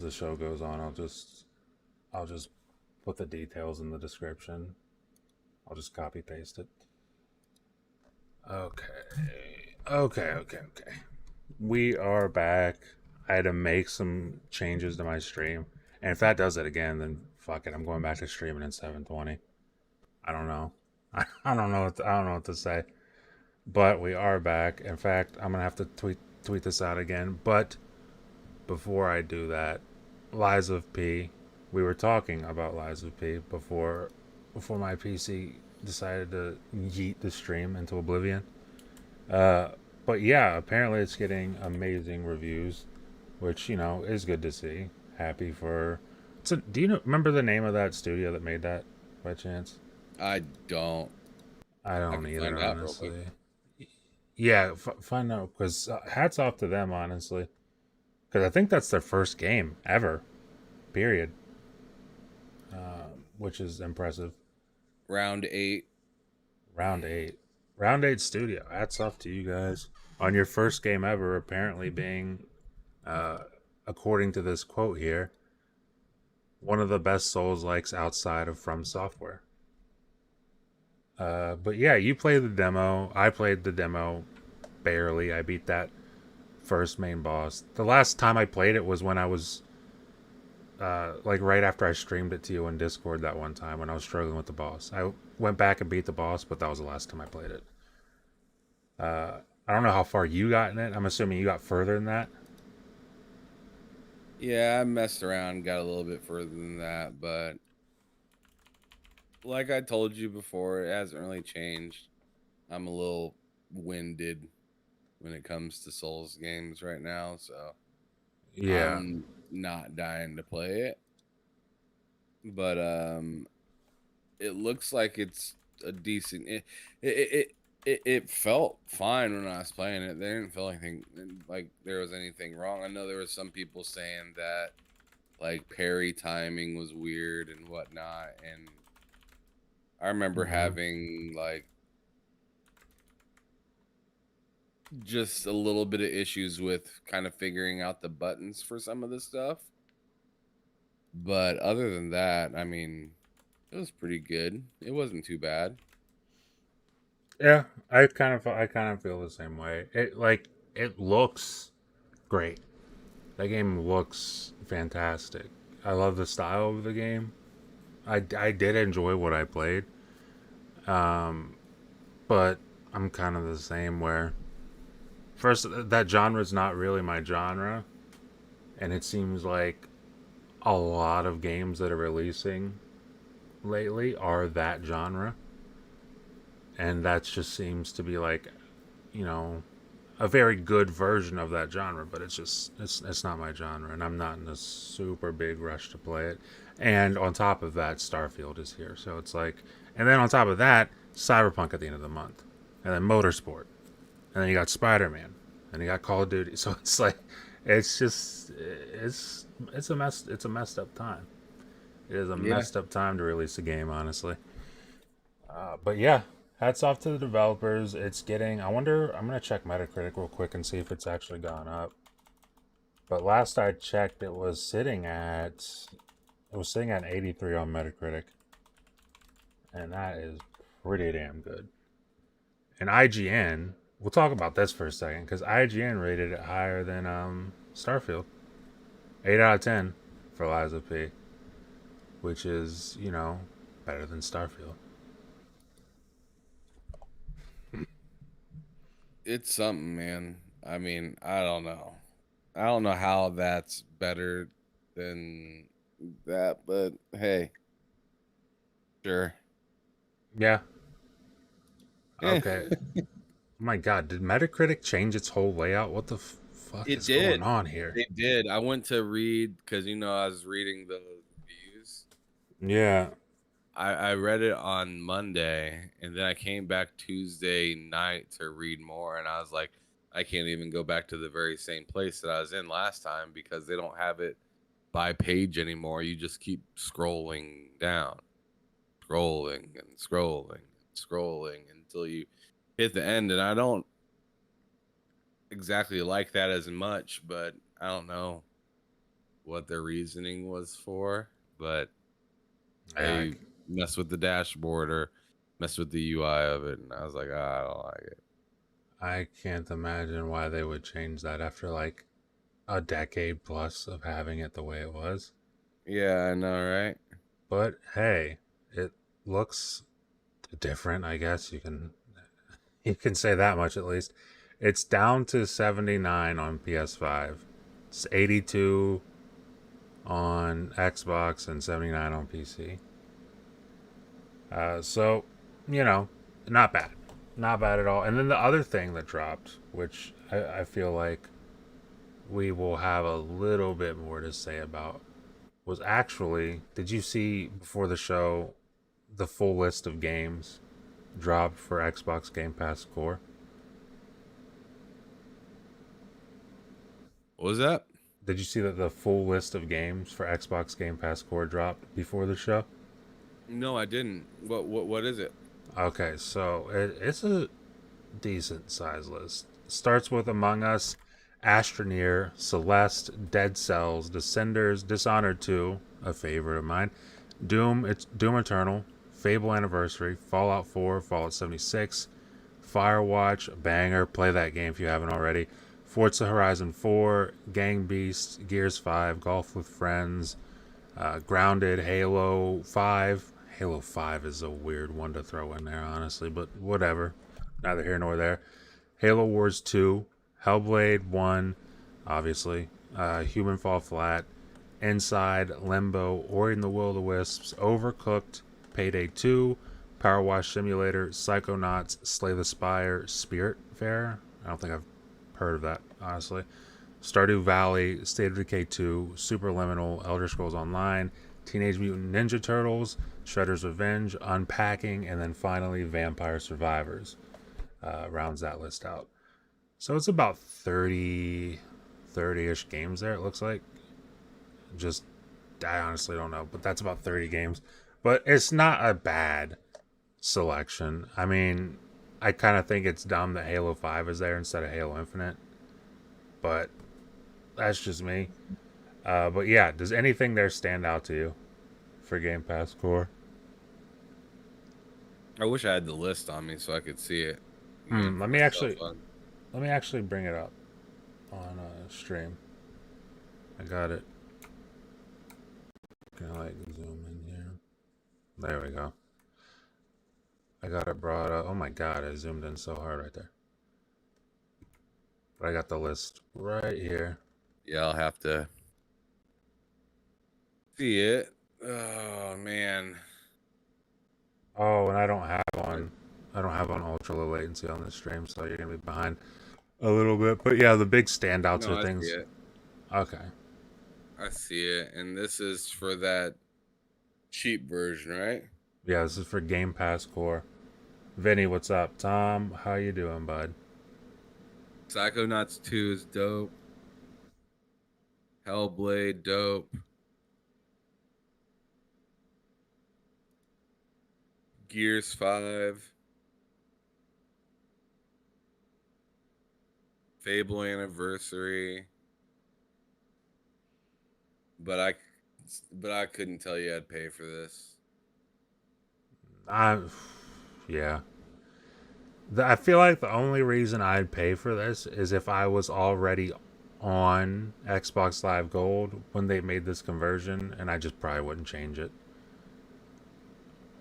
the show goes on, I'll just put the details in the description. I'll just copy paste it. Okay. We are back. I had to make some changes to my stream. And if that does it again, then fuck it. I'm going back to streaming in 720. I don't know. I don't know I don't know what to say. But we are back. In fact, I'm gonna have to tweet this out again. But before I do that, Lies of P. We were talking about Lies of P before my PC decided to yeet the stream into oblivion. Uh, but yeah, apparently it's getting amazing reviews, which is good to see. Happy for. So, do you remember the name of that studio that made that by chance? I don't. I I don't can either, find out real quick. honestly. Yeah, find out because hats off to them, honestly. Because I think that's their first game ever, period. Which is impressive. Round 8. Round eight, round eight studio. Hats off to you guys on your first game ever. Apparently, being, uh, according to this quote here, one of the best Souls likes outside of From Software. But yeah, you played the demo. I played the demo barely. I beat that first main boss. The last time I played it was when I was like right after I streamed it to you in Discord that one time when I was struggling with the boss. I went back and beat the boss, but that was the last time I played it. I don't know how far you got in it. I'm assuming you got further than that. Yeah, I messed around, got a little bit further than that, but like I told you before, it hasn't really changed. I'm a little winded when it comes to Souls games right now, so Yeah. I'm not dying to play it. But it looks like it's a decent. It felt fine when I was playing it. They didn't feel anything like there was anything wrong. I know there was some people saying that like parry timing was weird and whatnot, and I remember Mm-hmm. having like just a little bit of issues with kind of figuring out the buttons for some of the stuff. But other than that, I mean, it was pretty good. It wasn't too bad. Yeah, I kind of feel the same way. It looks great. That game looks fantastic. I love the style of the game. I did enjoy what I played. Um, but I'm kind of the same where first that genre is not really my genre, and it seems like a lot of games that are releasing lately are that genre, and that just seems to be like you know a very good version of that genre, but it's not my genre, and I'm not in a super big rush to play it. And on top of that, Starfield is here, so it's like, and then on top of that, Cyberpunk at the end of the month, and then Motorsport, and then you got Spider-Man, and you got Call of Duty. So it's like, it's just it's a messed up time. It is a Yeah. messed up time to release a game, honestly. But yeah, hats off to the developers. It's getting. I wonder. I'm gonna check Metacritic real quick and see if it's actually gone up. But last I checked, it was sitting at 83 on Metacritic, and that is pretty damn good. And IGN, we'll talk about this for a second because IGN rated it higher than Starfield, 8 out of 10 for Liza P, which is better than Starfield. It's something, man. I mean, I don't know. I don't know how that's better than that, but hey, sure. Yeah. Eh, Okay. Oh my god, did Metacritic change its whole layout? What the fuck it is going did. on here? It did. I went to read because I was reading the reviews. Yeah. I read it on Monday, and then I came back Tuesday night to read more, and I was like, I can't even go back to the very same place that I was in last time because they don't have it by page anymore. You just keep scrolling down, scrolling and scrolling and scrolling until you hit the end. And I don't exactly like that as much, but I don't know. what their reasoning was for, but Yeah, they messed with the dashboard or messed with the UI of it, and I was like, I don't like it. I can't imagine why they would change that after like a decade plus of having it the way it was. Yeah, I know, right? But hey, it looks different, I guess you can say that much at least. It's down to 79 on PS5. It's 82 on Xbox and 79 on PC. So, you know, not bad. Not bad at all. And then the other thing that dropped, which I feel like we will have a little bit more to say about, was actually, did you see before the show the full list of games dropped for Xbox Game Pass Core? What was that? Did you see that the full list of games for Xbox Game Pass Core dropped before the show? No, I didn't. What is it? Okay, so it's a decent size list. Starts with Among Us, Astroneer, Celeste, Dead Cells, Descenders, Dishonored 2, a favorite of mine, Doom Eternal, Fable Anniversary, Fallout 4, Fallout 76, Firewatch, banger, play that game if you haven't already. Forza Horizon 4, Gang Beasts, Gears 5, Golf with Friends, Grounded, Halo 5. Halo 5 is a weird one to throw in there, honestly, but whatever. Neither here nor there. Halo Wars 2, Hellblade 1, obviously, Human Fall Flat, Inside, Limbo, Ori and the Will of the Wisps, Overcooked, Payday 2, Power Wash Simulator, Psychonauts, Slay the Spire, Spirit Fair. I don't think I've heard of that, honestly. Stardew Valley, State of Decay 2, Superliminal, Elder Scrolls Online, Teenage Mutant Ninja Turtles, Shredder's Revenge, Unpacking, and then finally Vampire Survivors rounds that list out. So it's about 30-ish games there, it looks like. Just, I honestly don't know, but that's about 30 games. But it's not a bad selection. I mean, I kind of think it's dumb that Halo 5 is there instead of Halo Infinite, but that's just me. But yeah, does anything there stand out to you for Game Pass Core? I wish I had the list on me so I could see it again Hmm. for Let me myself. actually let me actually bring it up on stream. I got it. Can I like zoom in here? There we go. I got it brought up. Oh my god, I zoomed in so hard right there. But I got the list right here. Yeah, I'll have to see it. Oh man. Oh, and I don't have on ultra low latency on this stream, so you're gonna be behind a little bit. But yeah, the big standouts No, are I see things. it. Okay. I see it. And this is for that cheap version, right? Yeah, this is for Game Pass Core. Vinny, what's up? Tom, how you doing, bud? Psychonauts 2 is dope. Hellblade, dope. Gears 5. Fable Anniversary. But I but I couldn't tell you I'd pay for this. I yeah. I feel like the only reason I'd pay for this is if I was already on Xbox Live Gold when they made this conversion, and I just probably wouldn't change it.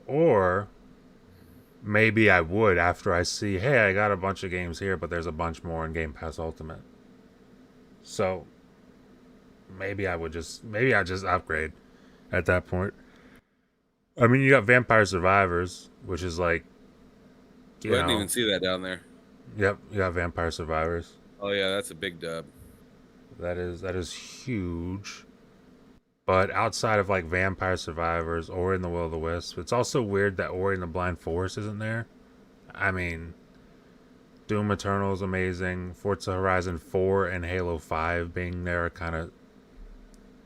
Or maybe I would after I see, hey, I got a bunch of games here, but there's a bunch more in Game Pass Ultimate. So maybe I just upgrade at that point. I mean, you got Vampire Survivors, which is like, Oh, you I didn't know, even see that down there. yep, you got Vampire Survivors. Oh yeah, that's a big dub. That is huge. But outside of like Vampire Survivors, Ori and the Will of the Wisp, it's also weird that Ori and the Blind Forest isn't there. I mean, Doom Eternal is amazing. Forza Horizon 4 and Halo 5 being there are kind of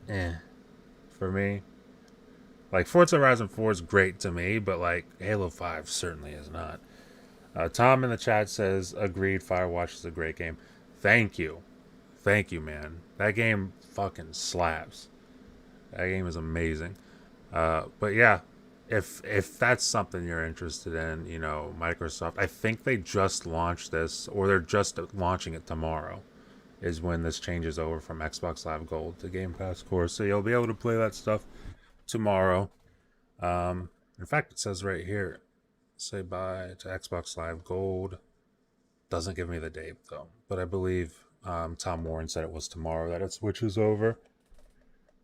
eh for me. Like Forza Horizon 4 is great to me, but like Halo 5 certainly is not. Tom in the chat says, agreed, Firewatch is a great game. Thank you. Thank you, man. That game fucking slaps. That game is amazing. But yeah, if that's something you're interested in, you know, Microsoft, I think they just launched this, or they're just launching it tomorrow. Is when this changes over from Xbox Live Gold to Game Pass Core, so you'll be able to play that stuff tomorrow. In fact, it says right here, say bye to Xbox Live Gold. Doesn't give me the date though, but I believe Tom Warren said it was tomorrow that it switches over.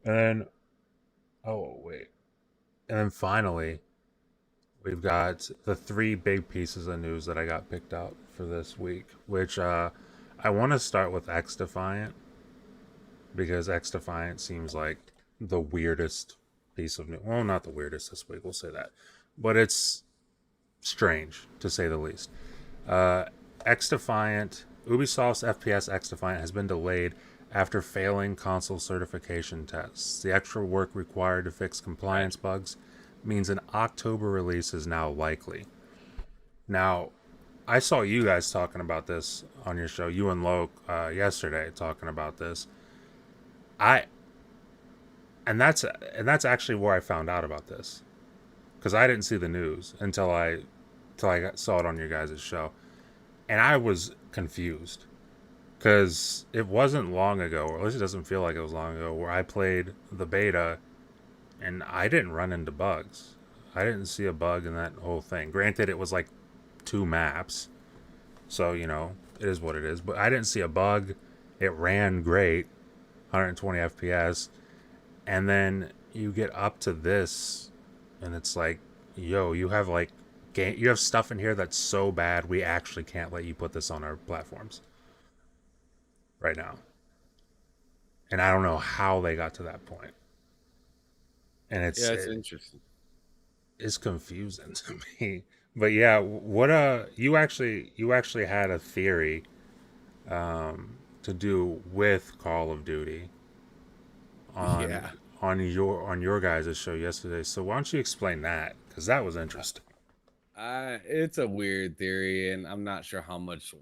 And then, oh wait, and then finally, we've got the three big pieces of news that I got picked out for this week, which I want to start with XDefiant because XDefiant seems like the weirdest piece of news. Well, not the weirdest this week, we'll say that, but it's strange to say the least. Uh, XDefiant, Ubisoft's FPS XDefiant has been delayed after failing console certification tests. The extra work required to fix Right. compliance bugs means an October release is now likely. Now, I saw you guys talking about this on your show, you and Loke, yesterday talking about this. I and that's actually where I found out about this because I didn't see the news until I saw it on your guys' show, and I was confused because it wasn't long ago, or at least it doesn't feel like it was long ago, where I played the beta and I didn't run into bugs. I didn't see a bug in that whole thing. Granted, it was like two maps, so you know it is what it is. But I didn't see a bug. It ran great, 120 FPS, and then you get up to this, and it's like, yo, you have like you have stuff in here that's so bad we actually can't let you put this on our platforms right now. And I don't know how they got to that point. And Yeah, it's interesting. it's confusing to me. But yeah, what you actually had a theory to do with Call of Duty on Yeah. on your guys' show yesterday. So why don't you explain that? Because that was interesting. It's a weird theory, and I'm not sure how much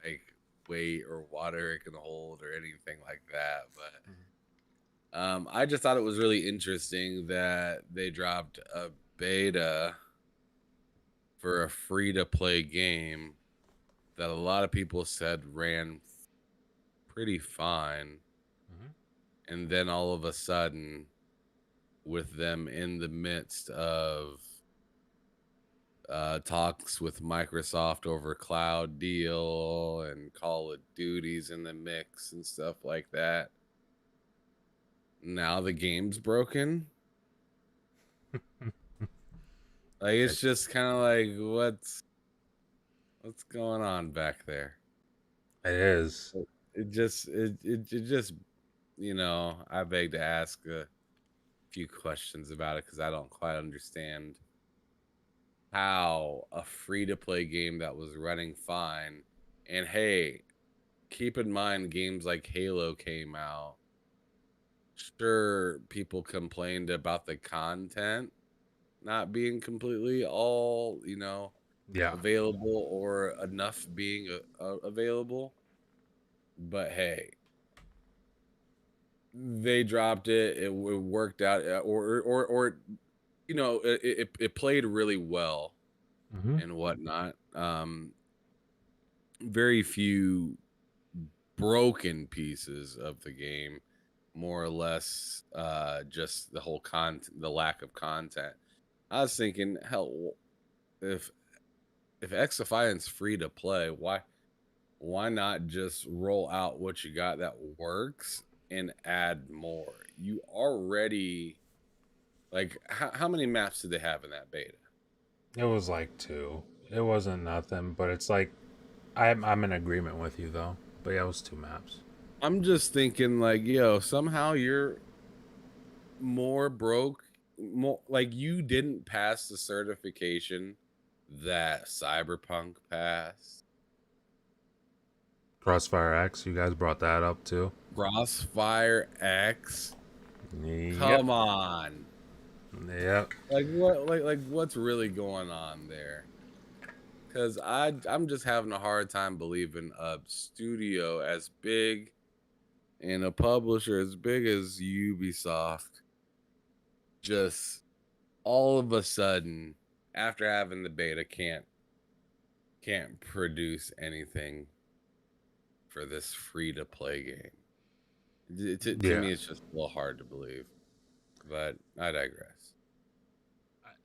like weight or water it can hold or anything like that. But I just thought it was really interesting that they dropped a beta for a free to play game that a lot of people said ran pretty fine, Mm-hmm. and then all of a sudden, with them in the midst of talks with Microsoft over cloud deal and Call of Duties in the mix and stuff like that. Now the game's broken. Like It, it's just kind of like what's going on back there. it is. It just I beg to ask a few questions about it because I don't quite understand how a free to play game that was running fine, and hey, keep in mind games like Halo came out. Sure, people complained about the content not being completely all, Yeah. available or enough being available. But hey, they dropped it. It worked out, or it played really well Mm-hmm. and whatnot. Very few broken pieces of the game, more or less just the whole content, the lack of content. I was thinking, hell, if XDefiant's free to play, why not just roll out what you got that works and add more? You already, like, how many maps did they have in that beta? It was like two. It wasn't nothing, but it's like I'm in agreement with you though. But yeah, it was two maps. I'm just thinking, like, yo, somehow you're more broke, more like you didn't pass the certification that Cyberpunk passed. Crossfire X, you guys brought that up too. Crossfire X, Yep. come on. Yep. Like what, like what's really going on there? Because I'm just having a hard time believing a studio as big And a publisher as big as Ubisoft just all of a sudden, after having the beta, can't produce anything for this free to play game. To Yeah. me, it's just a little hard to believe, but I digress.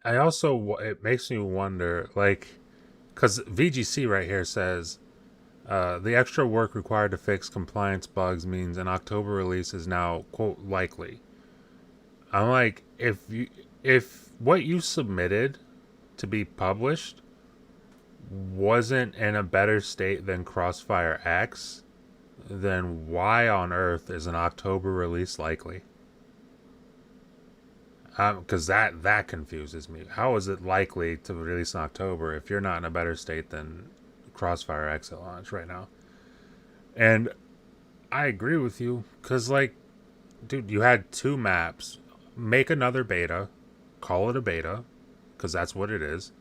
I also, it makes me wonder, like, because VGC right here says the extra work required to fix compliance bugs means an October release is now, quote, likely. I'm like, if what you submitted to be published wasn't in a better state than Crossfire X, then why on earth is an October release likely? Because that confuses me. How is it likely to release in October if you're not in a better state than Crossfire X at launch right now? And I agree with you because, like, dude, you had two maps. Make another beta, call it a beta, because that's what it is,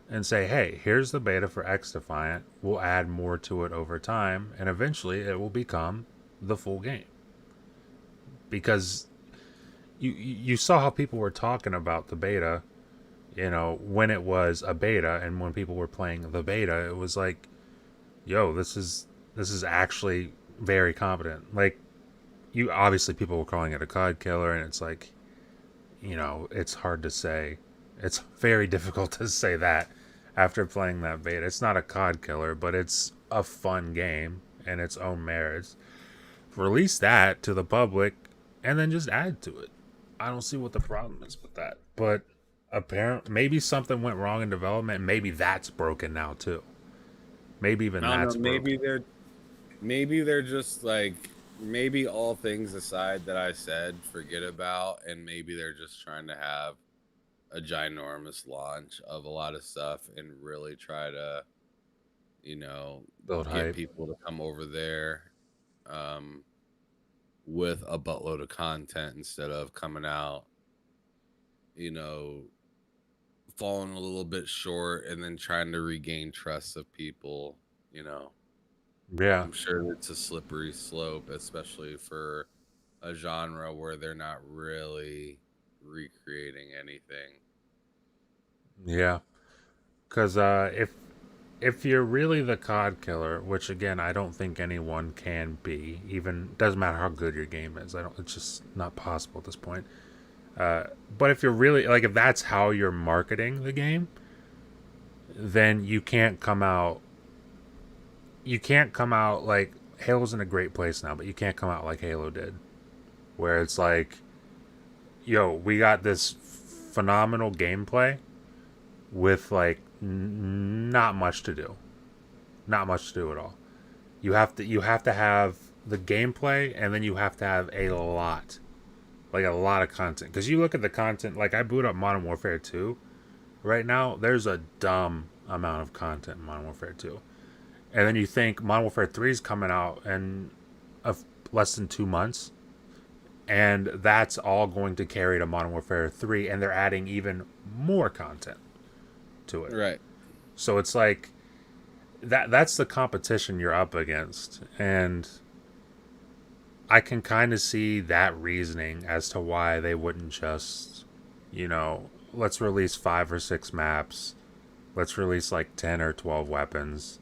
and say, hey, here's the beta for XDefiant. We'll add more to it over time, and eventually it will become the full game. Because you saw how people were talking about the beta, when it was a beta and when people were playing the beta, it was like, yo, this is actually very competent. Like, you obviously people were calling it a COD killer, and it's like, it's hard to say. It's very difficult to say that after playing that beta. It's not a COD killer, but it's a fun game and its own merits. Release that to the public and then just add to it. I don't see what the problem is with that. But apparently, maybe something went wrong in development. And maybe that's broken now too. Maybe even I don't know. that's broken. Maybe they're just like maybe all things aside that I said, forget about, and maybe they're just trying to have a ginormous launch of a lot of stuff and really try to, you know, Build get hype. people to come over there um, with a buttload of content instead of coming out, you know, falling a little bit short and then trying to regain trust of people, you know. Yeah, I'm sure it's a slippery slope, especially for a genre where they're not really recreating anything. yeah. Because if you're really the COD killer, which again I don't think anyone can be, even doesn't matter how good your game is. I don't. It's just not possible at this point. But if you're really like, if that's how you're marketing the game, then you can't come out. You can't come out like Halo's in a great place now, but you can't come out like Halo did, where it's like, yo, we got this phenomenal gameplay with like not much to do, not much to do at all. You have to have the gameplay, and then you have to have a lot of content. Because you look at the content, like I boot up Modern Warfare 2 right now. There's a dumb amount of content in Modern Warfare 2, and then you think Modern Warfare 3 is coming out in less than 2 months, and that's all going to carry to Modern Warfare 3, and they're adding even more content to it. Right. So it's like that's the competition you're up against, and I can kind of see that reasoning as to why they wouldn't just, let's release 5 or 6 maps, let's release like 10 or 12 weapons,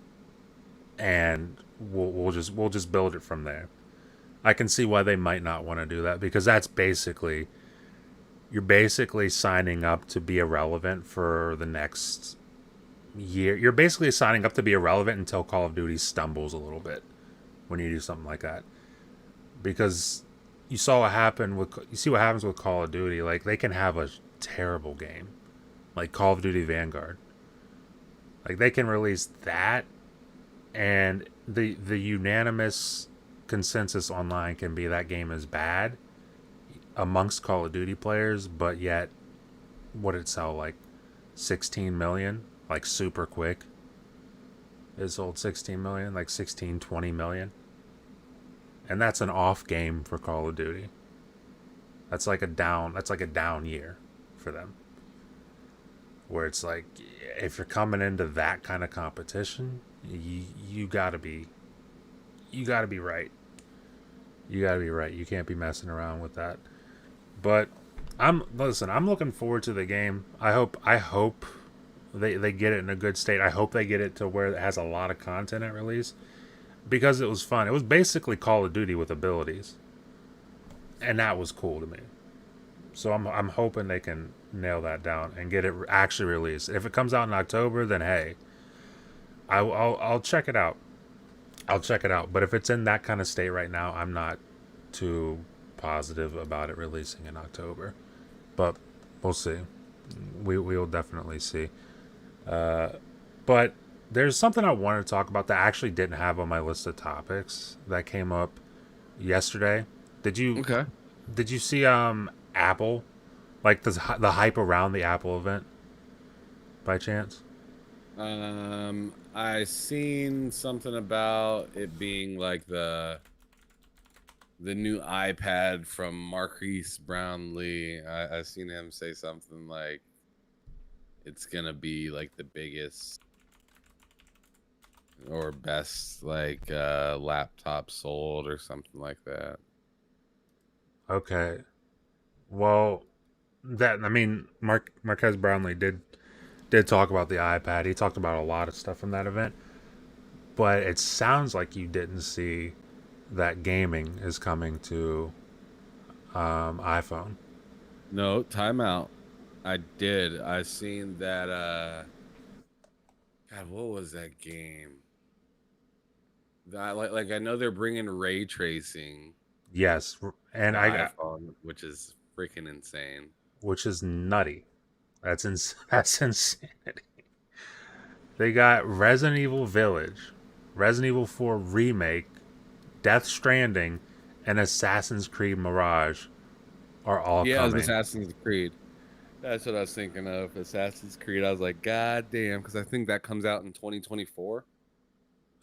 and we'll just build it from there. I can see why they might not want to do that, because that's basically, you're basically signing up to be irrelevant for the next year. You're basically signing up to be irrelevant until Call of Duty stumbles a little bit when you do something like that. Because you see what happens with Call of Duty. Like, they can have a terrible game, like Call of Duty Vanguard. Like, they can release that, and the unanimous consensus online can be that game is bad amongst Call of Duty players, but yet what did it sell, like 16 million, like super quick. It sold 16 million, like 16, 20 million. And that's an off game for Call of Duty. That's like a down year for them. Where it's like, if you're coming into that kind of competition, you gotta be right. You gotta be right. You can't be messing around with that. But I'm looking forward to the game. I hope they get it in a good state. I hope they get it to where it has a lot of content at release because it was fun. It was basically Call of Duty with abilities, and that was cool to me. So I'm hoping they can nail that down and get it actually released. If it comes out in October, then hey, I'll check it out. I'll check it out. But if it's in that kind of state right now, I'm not too positive about it releasing in October. But we'll see. We will definitely see. But there's something I wanted to talk about that I actually didn't have on my list of topics that came up yesterday. Did you Okay. did you see Apple, like the hype around the Apple event by chance? I seen something about it being like the new iPad from Marquise Brownlee. I seen him say something like it's gonna be like the biggest or best like laptop sold or something like that. Okay. Well, that I mean, Marquez Brownlee did talk about the iPad. He talked about a lot of stuff from that event, but it sounds like you didn't see that gaming is coming to iPhone. No, timeout. I did. I seen that God, what was that game? That like I know they're bringing ray tracing Yes, to and I got iPhone, which is freaking insane. which is nutty. That's insanity. They got Resident Evil Village, Resident Evil 4 remake, Death Stranding, and Assassin's Creed Mirage are all Yeah, it was coming. Assassin's Creed. That's what I was thinking of. Assassin's Creed. I was like, God damn, because I think that comes out in 2024.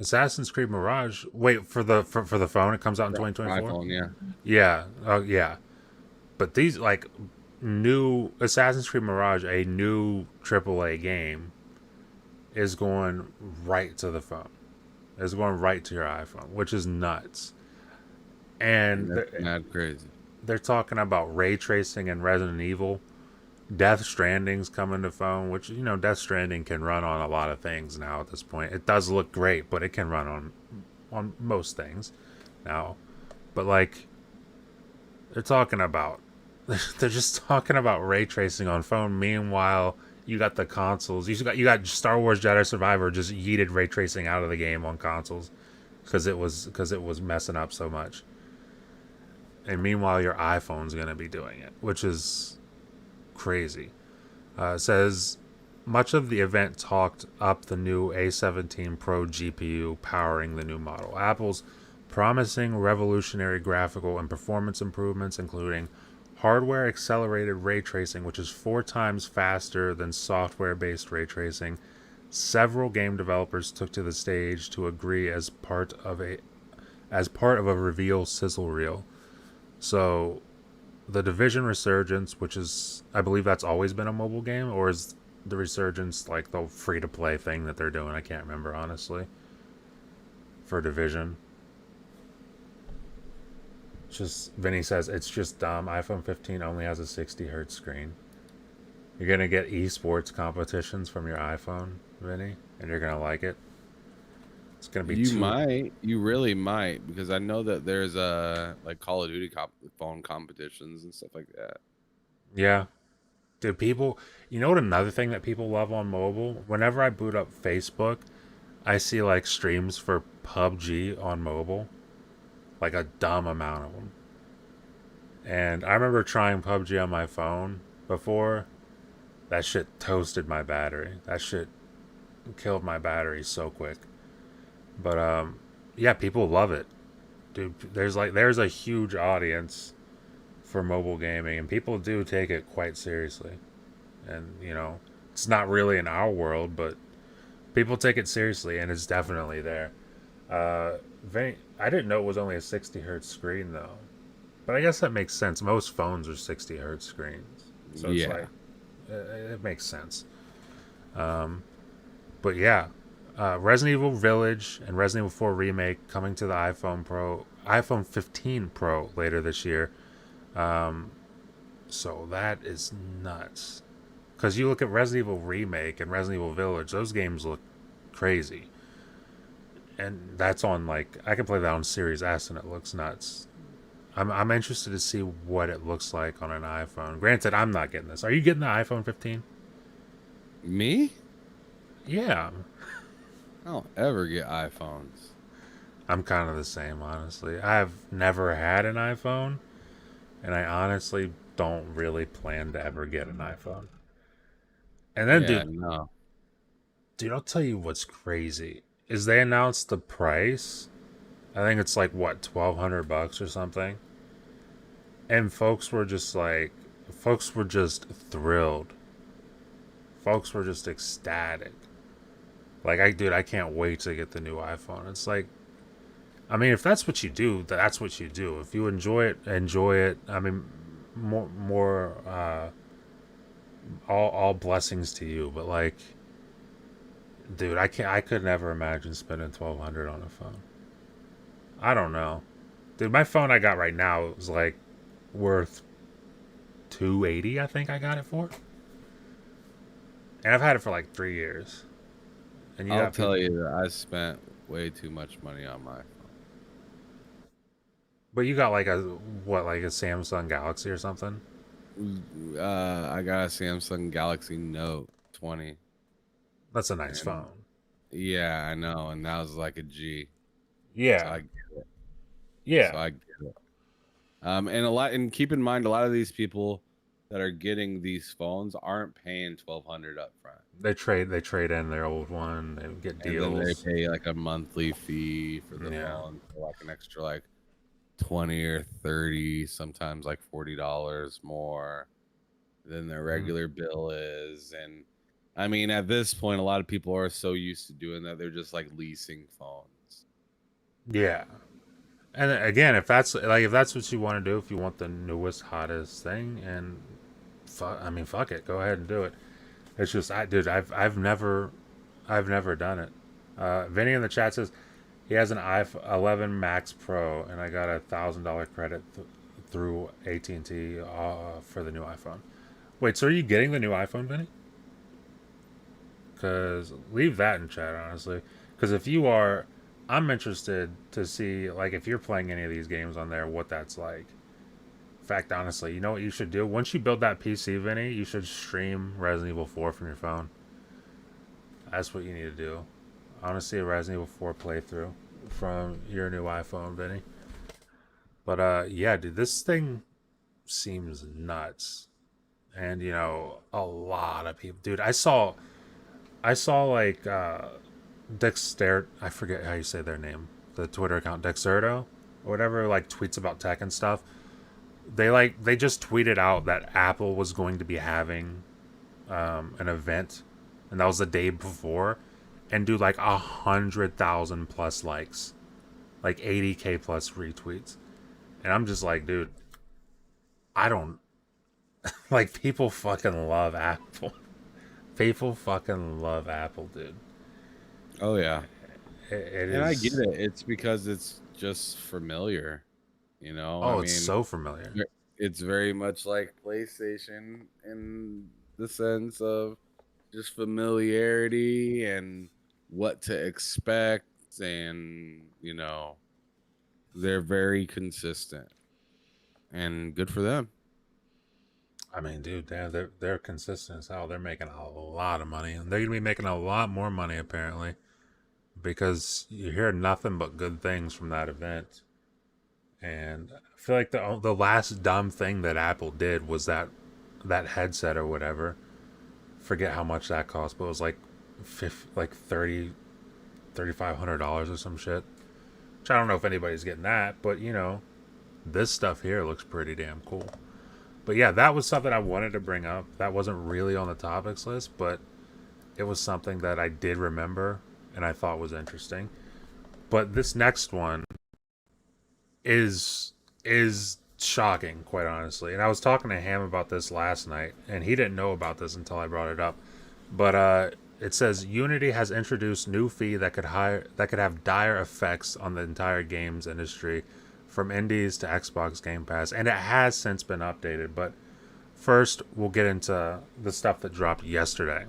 Assassin's Creed Mirage. Wait for the phone. It comes out in For 2024. iPhone, yeah. Yeah. Oh yeah. But these like new Assassin's Creed Mirage, a new AAA game, is going right to the phone. It's going right to your iPhone, which is nuts. And And that's mad crazy. they're talking about ray tracing and Resident Evil. Death Stranding's coming to phone, which Death Stranding can run on a lot of things now at this point. It does look great, but it can run on most things now. But like they're talking about they're just talking about ray tracing on phone. Meanwhile, you got the consoles. You got Star Wars Jedi Survivor just yeeted ray tracing out of the game on consoles because it was messing up so much. And meanwhile, your iPhone's gonna be doing it, which is crazy. It says much of the event talked up the new A17 Pro GPU powering the new model. Apple's promising revolutionary graphical and performance improvements, including hardware accelerated ray tracing, which is 4 times faster than software based ray tracing. Several game developers took to the stage to agree as part of a reveal sizzle reel. So the Division Resurgence, which is I believe that's always been a mobile game, or is the Resurgence like the free to play thing that they're doing? I can't remember honestly. For Division, just Vinny says it's just dumb. iPhone 15 only has a 60 hertz screen. You're gonna get esports competitions from your iPhone, Vinny, and you're gonna like it. It's gonna be You too. might, you really might, because I know that there's like Call of Duty phone competitions and stuff like that. Yeah, do people? You know what? Another thing that people love on mobile. Whenever I boot up Facebook, I see like streams for PUBG on mobile, like a dumb amount of them. And I remember trying PUBG on my phone before. That shit toasted my battery. That shit killed my battery so quick. But yeah, people love it, dude. There's a huge audience for mobile gaming, and people do take it quite seriously. And it's not really in our world, but people take it seriously, and it's definitely there. Uh, I didn't know it was only a 60 hertz screen though, but I guess that makes sense. Most phones are 60 hertz screens, so it's like Yeah. it makes sense. But yeah, Resident Evil Village and Resident Evil 4 Remake coming to the iPhone Pro. iPhone 15 Pro later this year. Um, so that is nuts. Because you look at Resident Evil Remake and Resident Evil Village, those games look crazy. And that's on, like, I can play that on Series S and it looks nuts. I'm interested to see what it looks like on an iPhone. Granted, I'm not getting this. Are you getting the iPhone 15? Me? Yeah, I don't ever get iPhones. I'm kind of the same, honestly. I've never had an iPhone, and I honestly don't really plan to ever get an iPhone. And then, Yeah, dude, no. I'll tell you what's crazy is they announced the price. I think it's like what, $1,200 or something, and folks were just thrilled. Folks were just ecstatic. Like, I can't wait to get the new iPhone. It's like, I mean, if that's what you do, that's what you do. If you enjoy it, enjoy it. I mean, more, all blessings to you. But like, dude, I could never imagine spending 1,200 on a phone. I don't know, dude. My phone I got right now is like worth 280. I think I got it for, and I've had it for like 3 years. And you I'll got tell people, you that I spent way too much money on my but you got like a what, like a Samsung Galaxy or something. phone. I got a Samsung Galaxy Note 20, That's a nice and phone. yeah, I know, and that was like a G. So Yeah, I yeah. get it. And a lot, and keep in mind, a lot of these people that are getting these phones aren't paying 1,200 up front, They trade in their old one. They get and then they deals. pay like a monthly fee for the Yeah. phone for like an extra like 20 or 30, sometimes like $40 more than their Mhm. regular bill is. And I mean, at this point, a lot of people are so used to doing that, they're just like leasing phones. Yeah. And again, if that's what you want to do, if you want the newest, hottest thing, and I mean, fuck it, go ahead and do it. It's just, dude, I've never done it. Vinny in the chat says he has an iPhone 11 Max Pro, and I got $1,000 credit through AT&T for the new iPhone. Wait, so are you getting the new iPhone, Vinny? Because leave that in chat, honestly. Because if you are, I'm interested to see, like, if you're playing any of these games on there, what that's like. In fact, honestly, you know what you should do? Once you build that PC, Vinny, you should stream Resident Evil 4 from your phone. That's what you need to do. I want to see a Resident Evil 4 playthrough from your new iPhone, Vinny. But yeah, dude, this thing seems nuts. And a lot of people, dude. I saw like Dexter, I forget how you say their name, the Twitter account Dexerto or whatever, like tweets about tech and stuff. They just tweeted out that Apple was going to be having an event, and that was the day before, and do like 100,000 plus likes, like 80K plus retweets, and I'm just like, dude, I don't like, people fucking love Apple. People fucking love Apple, dude. Oh yeah. It And I get is. it. It's because it's just familiar, I Oh, it's mean, so familiar. it's very much like PlayStation in the sense of just familiarity and what to expect, and they're very consistent, and good for them. I mean, dude, they're consistent as hell. They're making a lot of money, and they're gonna be making a lot more money apparently, because you hear nothing but good things from that event. And I feel like the last dumb thing that Apple did was that headset or whatever. Forget how much that cost, but it was like, 3,500 or some shit. Which I don't know if anybody's getting that, but this stuff here looks pretty damn cool. But yeah, that was something I wanted to bring up. That wasn't really on the topics list, but it was something that I did remember and I thought was interesting. But this next one is shocking, quite honestly. And I was talking to Ham about this last night, and he didn't know about this until I brought it up. But it says Unity has introduced new fee that could have dire effects on the entire games industry from indies to Xbox Game Pass, and it has since been updated. But first, we'll get into the stuff that dropped yesterday.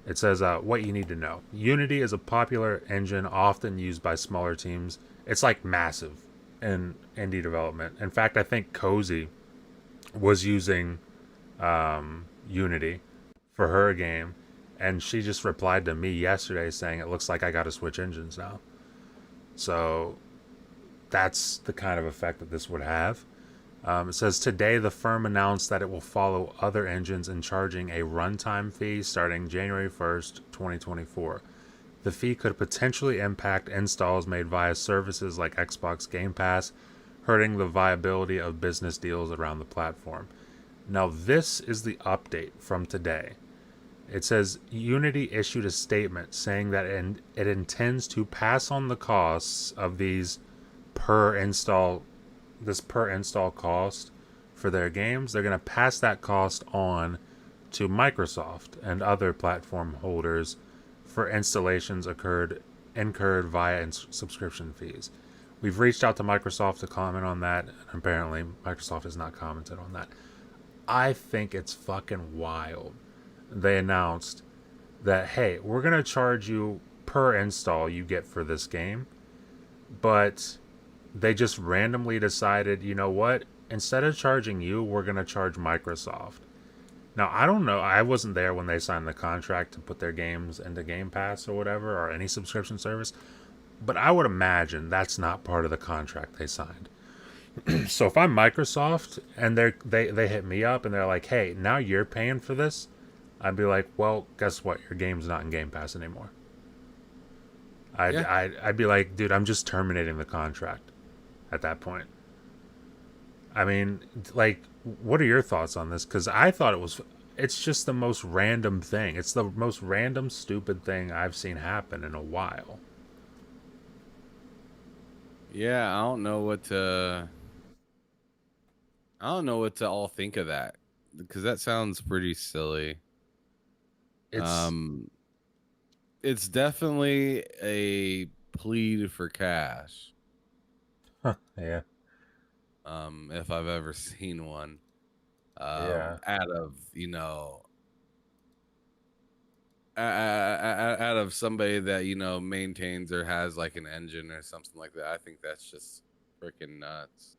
It says what you need to know. Unity is a popular engine often used by smaller teams. It's like massive in indie development. In fact, I think Cozy was using Unity for her game, and she just replied to me yesterday saying it looks like I got to switch engines now. So that's the kind of effect that this would have. It says today the firm announced that it will follow other engines in charging a runtime fee starting January 1st, 2024. The fee could potentially impact installs made via services like Xbox Game Pass, hurting the viability of business deals around the platform. Now, this is the update from today. It says Unity issued a statement saying that it intends to pass on the costs of these per install per install cost for their games. They're going to pass that cost on to Microsoft and other platform holders for installations incurred via subscription fees. We've reached out to Microsoft to comment on that, and apparently Microsoft has not commented on that. I think it's fucking wild. They announced that, hey, we're going to charge you per install you get for this game, but they just randomly decided, you know what? Instead of charging you, we're going to charge Microsoft. Now, I don't know. I wasn't there when they signed the contract to put their games into Game Pass or whatever, or any subscription service, but I would imagine that's not part of the contract they signed. So if I'm Microsoft and they hit me up and they're like, hey, now you're paying for this, I'd be like, well, guess what? Your game's not in Game Pass anymore. Yeah. I'd be like, dude, I'm just terminating the contract at that point. I mean, like, what are your thoughts on this? Because I thought it's just the most random thing. It's the most random, stupid thing I've seen happen in a while. Yeah, I don't know what to all think of that because that sounds pretty silly. It's, Um, it's definitely a plead for cash. yeah, If I've ever seen one. yeah. Out of out of somebody that maintains or has like an engine or something like that. I think that's just freaking nuts.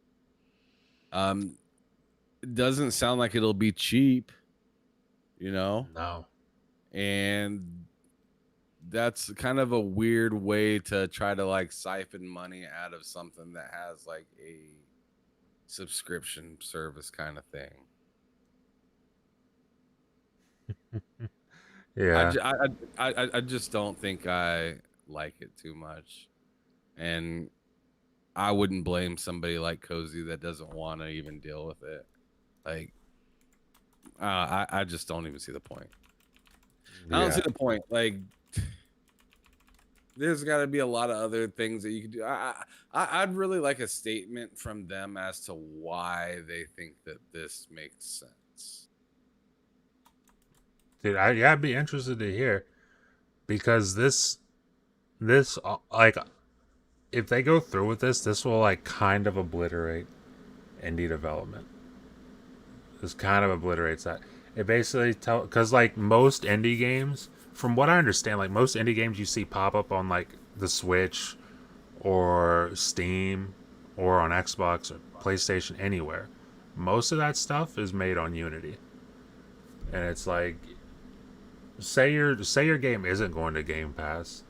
Um, it doesn't sound like it'll be cheap, you know, No. and that's kind of a weird way to try to like siphon money out of something that has like a subscription service kind of thing. I, Yeah. ju- I just don't think I like it too much, and I wouldn't blame somebody like Cozy that doesn't want to even deal with it. Like, I just don't even see the point. I don't see Yeah. the point. Like, there's got to be a lot of other things that you could do. I'd really like a statement from them as to why they think that this makes sense. Dude, I'd be interested to hear because this like if they go through with this will like kind of obliterate indie development. This kind of obliterates that. It basically because like most indie games, from what I understand, like most indie games you see pop up on like the Switch or Steam or on Xbox or PlayStation anywhere. Most of that stuff is made on Unity, and it's like say your game isn't going to Game Pass.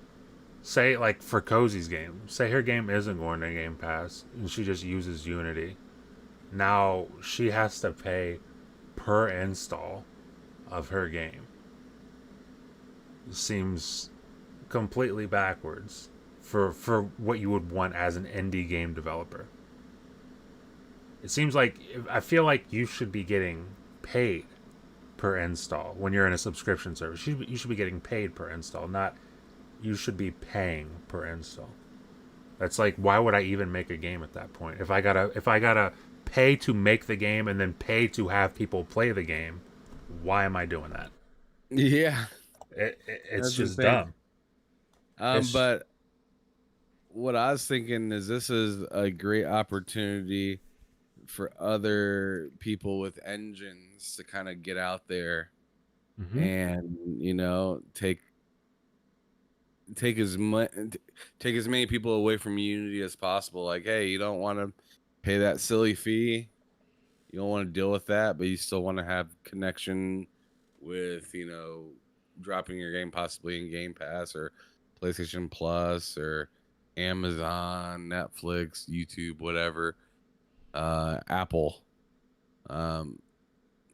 Say like for Cozy's game, say her game isn't going to Game Pass and she just uses Unity. Now she has to pay per install of her game. It seems completely backwards for what you would want as an indie game developer. It seems like I feel like you should be getting paid per install when you're in a subscription service. You should be getting paid per install, not you should be paying per install. That's like why would I even make a game at that point? If I gotta pay to make the game and then pay to have people play the game, why am I doing that? Yeah, It's that's the just thing. dumb. It's But what I was thinking is this is a great opportunity for other people with engines to kind of get out there Mm-hmm. and take as much take as many people away from Unity as possible. Like, hey, you don't want to pay that silly fee, you don't want to deal with that, but you still want to have connection with dropping your game possibly in Game Pass or PlayStation Plus or Amazon, Netflix, YouTube, whatever, Apple. Um,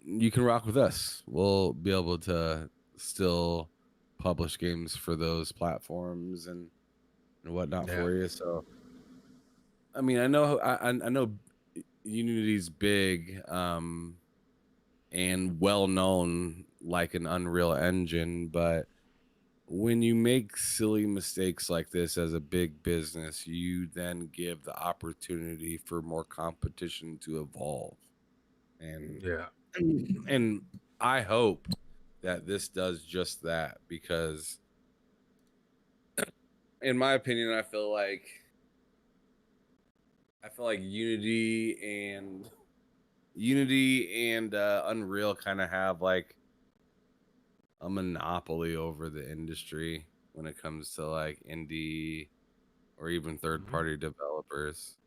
you can rock with us. We'll be able to still publish games for those platforms and whatnot Yeah. for you. So, I mean, I know Unity's big and well known like an Unreal Engine, but when you make silly mistakes like this as a big business, you then give the opportunity for more competition to evolve. And Yeah. and I hope that this does just that because in my opinion, I feel like Unity and Unreal kind of have like a monopoly over the industry when it comes to like indie or even third Mm-hmm. party developers.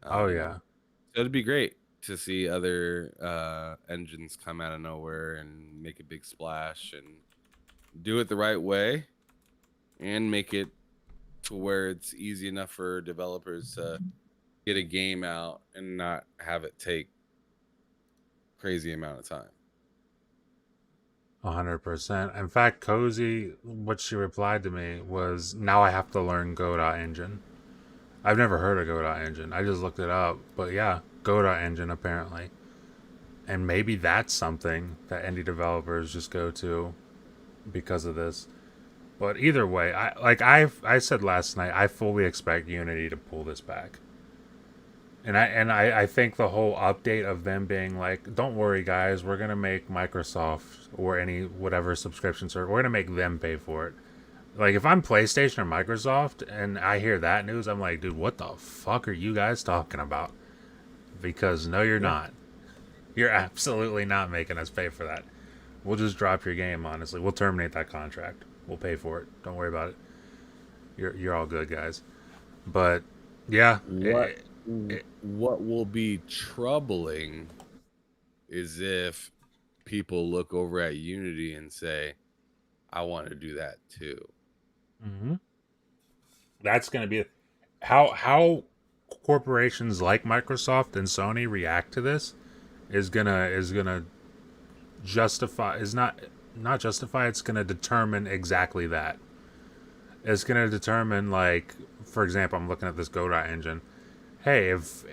Oh Um, yeah. so it'd be great to see other engines come out of nowhere and make a big splash and do it the right way and make it to where it's easy enough for developers to get a game out and not have it take crazy amount of time. 100%. In fact, Cozy, what she replied to me was, "Now I have to learn Godot engine." I've never heard of Godot engine. I just looked it up, but yeah, Godot engine apparently, and maybe that's something that indie developers just go to because of this. But either way, I said last night, I fully expect Unity to pull this back. And I think the whole update of them being like, don't worry guys, we're gonna make Microsoft or any whatever subscription service, we're gonna make them pay for it. Like if I'm PlayStation or Microsoft and I hear that news, I'm like, dude, what the fuck are you guys talking about? Because no, you're Yeah. not. You're absolutely not making us pay for that. We'll just drop your game. Honestly, we'll terminate that contract. We'll pay for it. Don't worry about it. You're all good, guys. But yeah, What what will be troubling is if people look over at Unity and say, "I want to do that too." mhm. That's gonna be how corporations like Microsoft and Sony react to this is gonna justify is not justify, it's gonna determine exactly that. It's gonna determine, like, for example, I'm looking at this Godot engine. Hey, if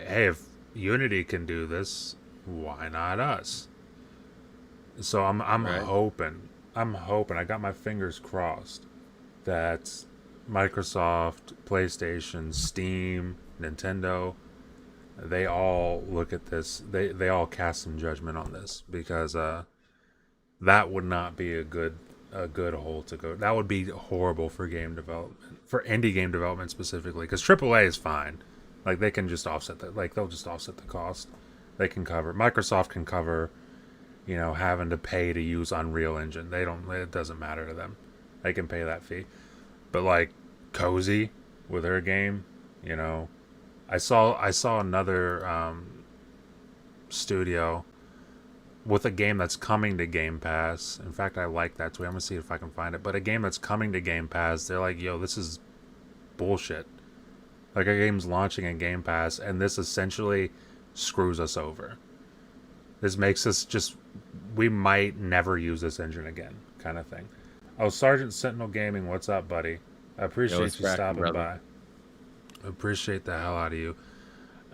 Unity can do this, why not us? So I'm Right? hoping I got my fingers crossed that Microsoft, PlayStation, Steam, Nintendo, they all look at this. They all cast some judgment on this because that would not be a good hole to go. That would be horrible for game development, for indie game development specifically. Because AAA is fine, like they can just offset that. Like they'll just offset the cost. They can cover. Microsoft can cover. Having to pay to use Unreal Engine. They don't. It doesn't matter to them. They can pay that fee. But like Cozy with her game, you know, I saw another studio with a game that's coming to Game Pass. In fact, I like that too. I'm gonna see if I can find it. But a game that's coming to Game Pass, they're like, "Yo, this is bullshit." Like a game's launching in Game Pass, and this essentially screws us over. This makes us just we might never use this engine again, kind of thing. Oh, Sergeant Sentinel Gaming, what's up, buddy? I Yo, it's appreciate you cracking, stopping brother. by. I appreciate the hell out of you.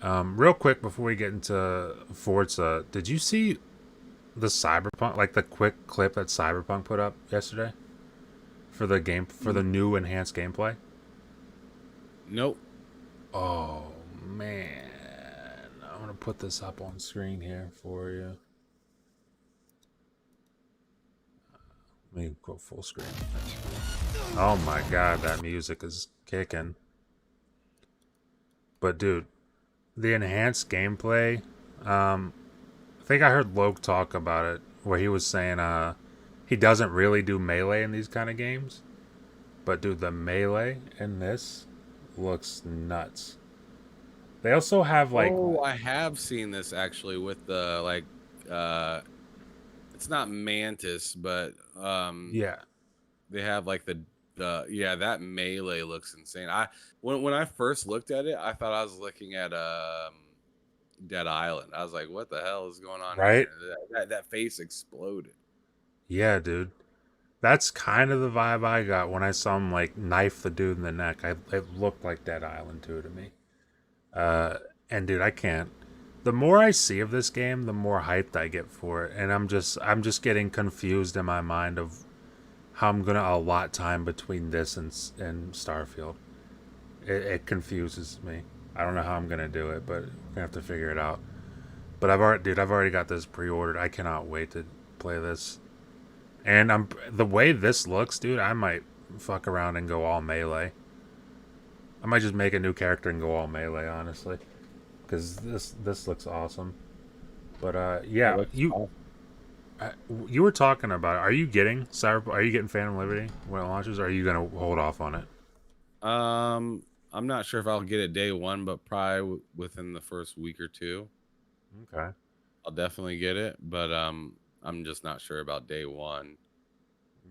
Real quick before we get into Forza, did you see the Cyberpunk, like the quick clip that Cyberpunk put up yesterday for the new enhanced gameplay? Nope. Oh man, I'm gonna put this up on screen here for you. Let me go full screen. Oh my god, that music is kicking. But dude, the enhanced gameplay. I think I heard Loke talk about it where he was saying he doesn't really do melee in these kind of games. But dude, the melee in this looks nuts. They also have like Oh, I have seen this actually with the uh it's not Mantis, but yeah, they have like the yeah, that melee looks insane. When I first looked at it, I thought I was looking at Dead Island. I was like, what the hell is going on here? right? That face exploded. Yeah, dude. That's kind of the vibe I got when I saw him like knife the dude in the neck. It looked like Dead Island 2 to me. Uh, and dude, I can't. The more I see of this game, the more hyped I get for it, and I'm just getting confused in my mind of how I'm gonna allot time between this and Starfield. It confuses me. I don't know how I'm gonna do it, but I'm gonna have to figure it out. But I've already got this pre-ordered. I cannot wait to play this. And I'm the way this looks, dude. I might fuck around and go all melee. I might just make a new character and go all melee, honestly, because this looks awesome. But It yeah, looks you awesome. uh, you were talking about. Are you getting Cyber? Are you getting Phantom Liberty when it launches? Or are you gonna hold off on it? I'm not sure if I'll get it day one, but probably within the first week or two, Okay. I'll definitely get it. But I'm just not sure about day one.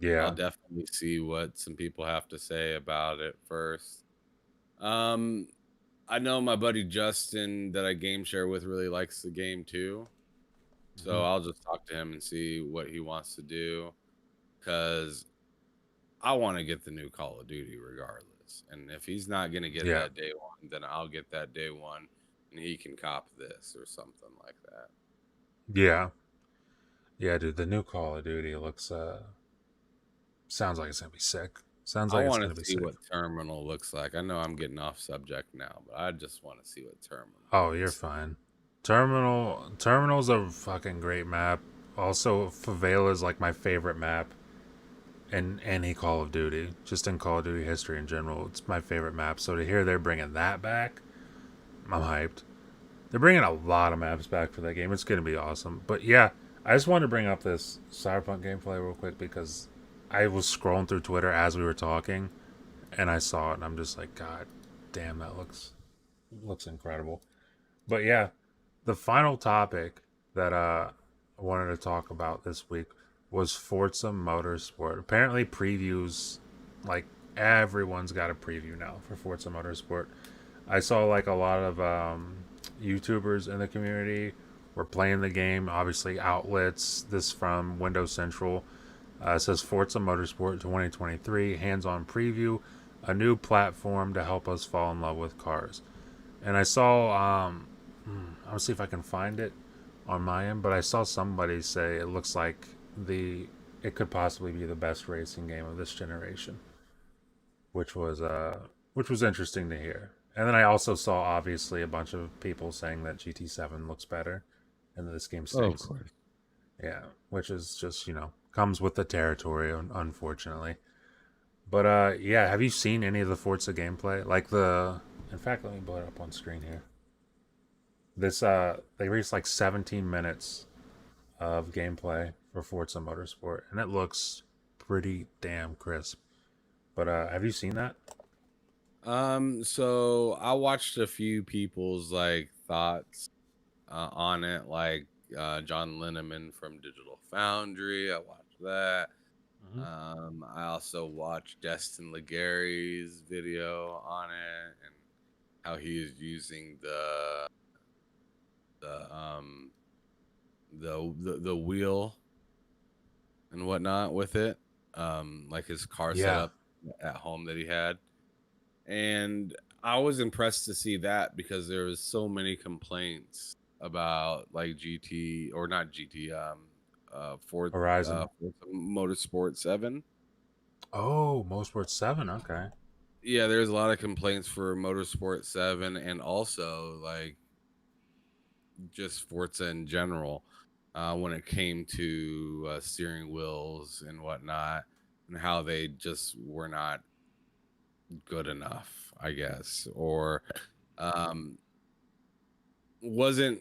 I'll Yeah. definitely see what some people have to say about it first. Um, I know my buddy Justin that I game share with really likes the game too. So Hmm. I'll just talk to him and see what he wants to do because I want to get the new Call of Duty regardless. And if he's not going to get Yeah. that day one, then I'll get that day one and he can cop this or something like that. Yeah. Yeah, dude. The new Call of Duty looks sounds like it's gonna be sick. Sounds I like it's want gonna to be see sick. what Terminal looks like. I know I'm getting off subject now, but I just want to see what Terminal Oh, you're looks fine. Terminal's a fucking great map. Also, Favela is like my favorite map in any Call of Duty. Just in Call of Duty history in general, it's my favorite map. So to hear they're bringing that back, I'm hyped. They're bringing a lot of maps back for that game. It's gonna be awesome. But yeah, I just wanted to bring up this Cyberpunk gameplay real quick because I was scrolling through Twitter as we were talking, and I saw it, and I'm just like, God damn, that looks incredible. But yeah, the final topic that I wanted to talk about this week was Forza Motorsport. Apparently, previews, like everyone's got a preview now for Forza Motorsport. I saw like a lot of YouTubers in the community were playing the game. Obviously, outlets. This from Windows Central. It says Forza Motorsport 2023 hands-on preview, a new platform to help us fall in love with cars. And I saw I'll see if I can find it on my end, but I saw somebody say it looks like the it could possibly be the best racing game of this generation, which was which was interesting to hear. And then I also saw obviously a bunch of people saying that GT7 looks better and that this game like. Of stinks. course. Yeah, which is just, comes with the territory unfortunately. But yeah, have you seen any of the Forza gameplay? Like the in fact, let me blow it up on screen here. This they released like 17 minutes of gameplay for Forza Motorsport, and it looks pretty damn crisp. But have you seen that? So I watched a few people's like thoughts on it, like John Linneman from Digital Foundry. I watched that. Hmm. I also watched Destin Legary's video on it and how he is using the the wheel and whatnot with it, like his car Yeah, setup at home that he had. And I was impressed to see that because there was so many complaints about like GT or not GT, Horizon. Ford Motorsport 7. Oh, Motorsport 7. Okay. Yeah, there's a lot of complaints for Motorsport 7 and also like just Forza in general when it came to steering wheels and whatnot and how they just were not good enough, I guess, or um, wasn't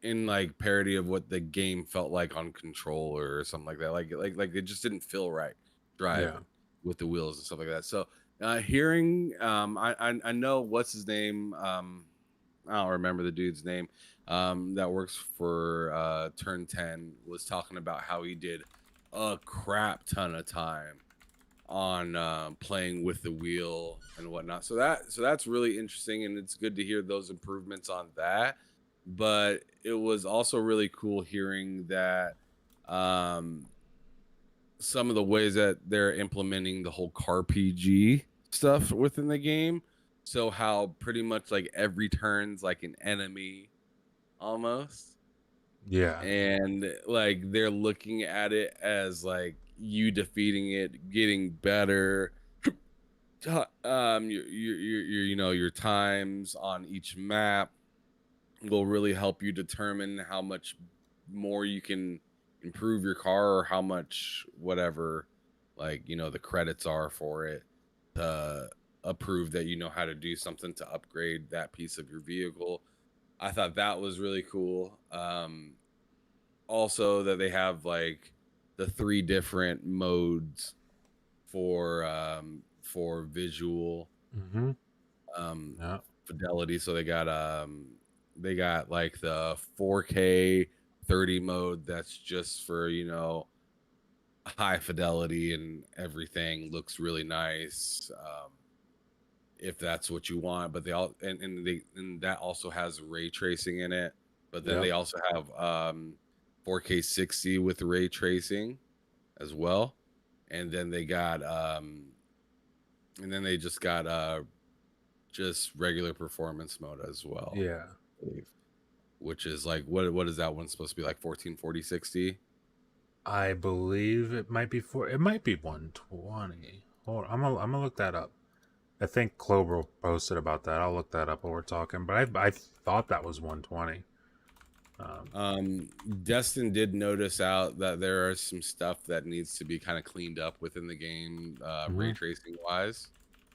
in like parody of what the game felt like on controller or something like that. Like it just didn't feel right Yeah. driving with the wheels and stuff like that. So hearing, I know what's his name. I don't remember the dude's name. That works for Turn 10 was talking about how he did a crap ton of time on playing with the wheel and whatnot. So that's really interesting, and it's good to hear those improvements on that. But it was also really cool hearing that um, some of the ways that they're implementing the whole car PG stuff within the game. So how pretty much like every turn's like an enemy almost, Yeah. and like they're looking at it as like you defeating it, getting better, your your times on each map will really help you determine how much more you can improve your car, or how much whatever, like the credits are for it to approve that you know how to do something to upgrade that piece of your vehicle. I thought that was really cool. Also that they have like the three different modes for visual Mm-hmm. um Yeah. fidelity. So they got like the 4K 30 mode that's just for high fidelity, and everything looks really nice, if that's what you want. But they all and that also has ray tracing in it. But then Yep. they also have 4K 60 with ray tracing as well. And then they got and then they just got just regular performance mode as well, Yeah. I believe. Which is like, what is that one supposed to be, like 1440 60? I believe it might be it might be 120. Hold on, I'm gonna look that up. I think Clover posted about that. I'll look that up while we're talking. But I thought that was 120. Um, Destin did notice out that there are some stuff that needs to be kind of cleaned up within the game, ray mhm. tracing wise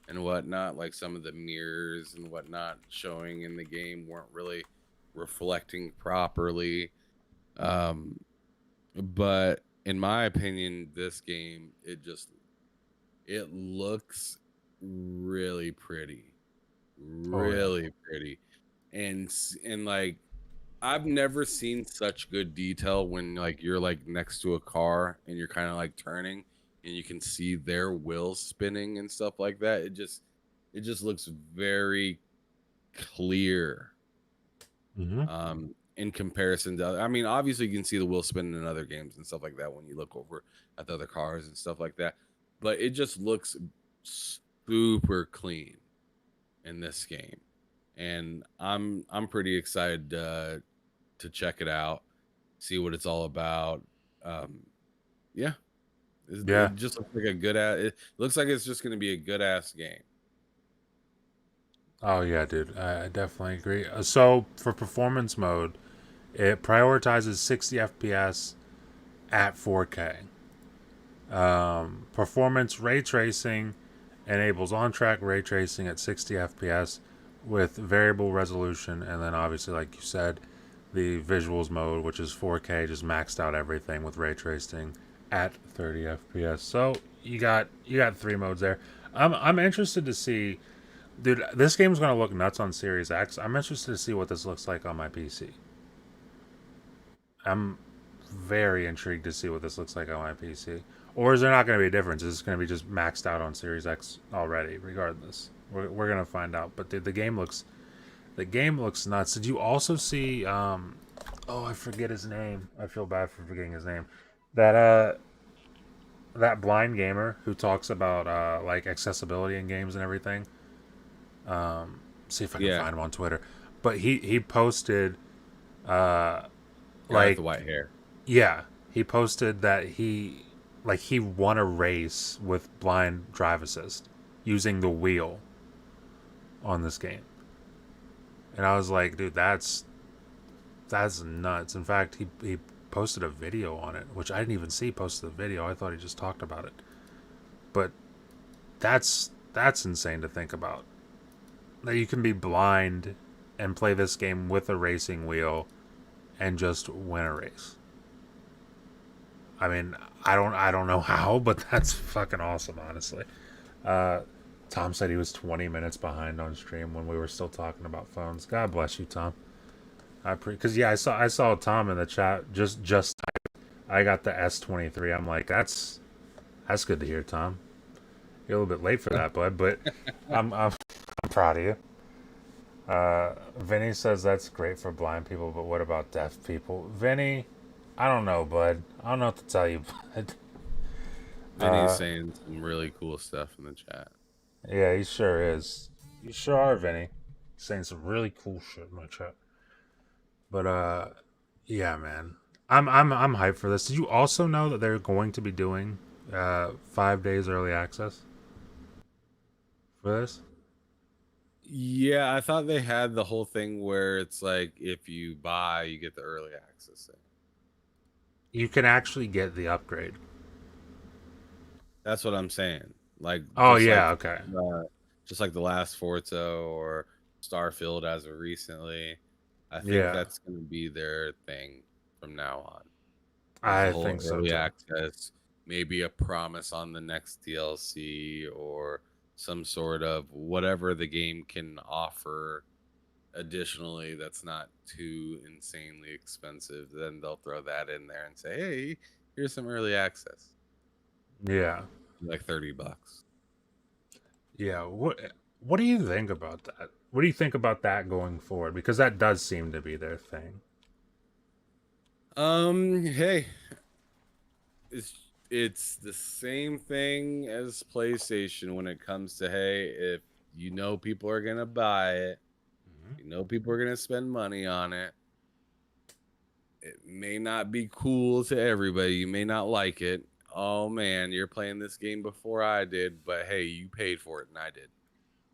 and whatnot. Like some of the mirrors and whatnot showing in the game weren't really reflecting properly. Um, but in my opinion, this game, it looks really pretty, Oh yeah. really pretty, and like I've never seen such good detail when like you're like next to a car and you're kind of like turning and you can see their wheels spinning and stuff like that. It just looks very clear, Hmm. in comparison to I mean, obviously you can see the wheel spinning in other games and stuff like that when you look over at the other cars and stuff like that. But it just looks super clean in this game. And I'm pretty excited to check it out, see what it's all about. Um, yeah, Yeah. it just looks like a good ass. It looks like it's just going to be a good ass game. Oh yeah, dude. I definitely agree. So for performance mode, it prioritizes 60 FPS at 4K. Performance ray tracing enables on-track ray tracing at 60 FPS with variable resolution, and then obviously, like you said, the visuals mode, which is 4K, just maxed out everything with ray tracing at 30 FPS. So you got three modes there. I'm interested to see, dude. This game's gonna look nuts on Series X. I'm interested to see what this looks like on my PC. I'm very intrigued to see what this looks like on my PC. Or is there not going to be a difference? Is this going to be just maxed out on Series X already? Regardless, we're going to find out. But dude, the game looks nuts. Did you also see? Oh, I forget his name. I feel bad for forgetting his name. That that blind gamer who talks about like accessibility in games and everything. See if I can Yeah, find him on Twitter. But he posted guy with the like white hair. yeah, he posted that he won a race with blind drive assist using the wheel on this game. And I was like, dude, that's nuts. In fact, he posted a video on it, which I didn't even see posted the video. I thought he just talked about it. But that's insane to think about. that you can be blind and play this game with a racing wheel and just win a race. I mean, I don't know how, but that's fucking awesome, honestly. Uh, Tom said he was 20 minutes behind on stream when we were still talking about phones. God bless you, Tom. Because yeah, I saw Tom in the chat. I got the S23. I'm like, that's good to hear, Tom. You're a little bit late for that, bud, but I'm proud of you. Vinny says that's great for blind people, but what about deaf people? Vinny, I don't know, bud. I don't know what to tell you, bud. Vinny's saying some really cool stuff in the chat. Yeah, he sure is. You sure are, Vinny. Saying some really cool shit in my chat. But yeah, man. I'm hyped for this. Did you also know that they're going to be doing 5 days early access for this? Yeah, I thought they had the whole thing where it's like if you buy, you get the early access thing. You can actually get the upgrade. That's what I'm saying. Like Oh yeah, okay. uh, just like the last Forza or Starfield as of recently. I think Yeah, that's going to be their thing from now on. Is the I whole think so early too. access, maybe a promise on the next DLC or some sort of whatever the game can offer additionally that's not too insanely expensive, then they'll throw that in there and say, hey, here's some early access, Yeah, like $30. yeah. What do you think about that? What do you think about that going forward? Because that does seem to be their thing. Hey, it's it's the same thing as PlayStation when it comes to, hey, if you know people are gonna buy it, Mhm. you know people are gonna spend money on it. It may not be cool to everybody. You may not like it. Oh man, you're playing this game before I did, but hey, you paid for it and I did.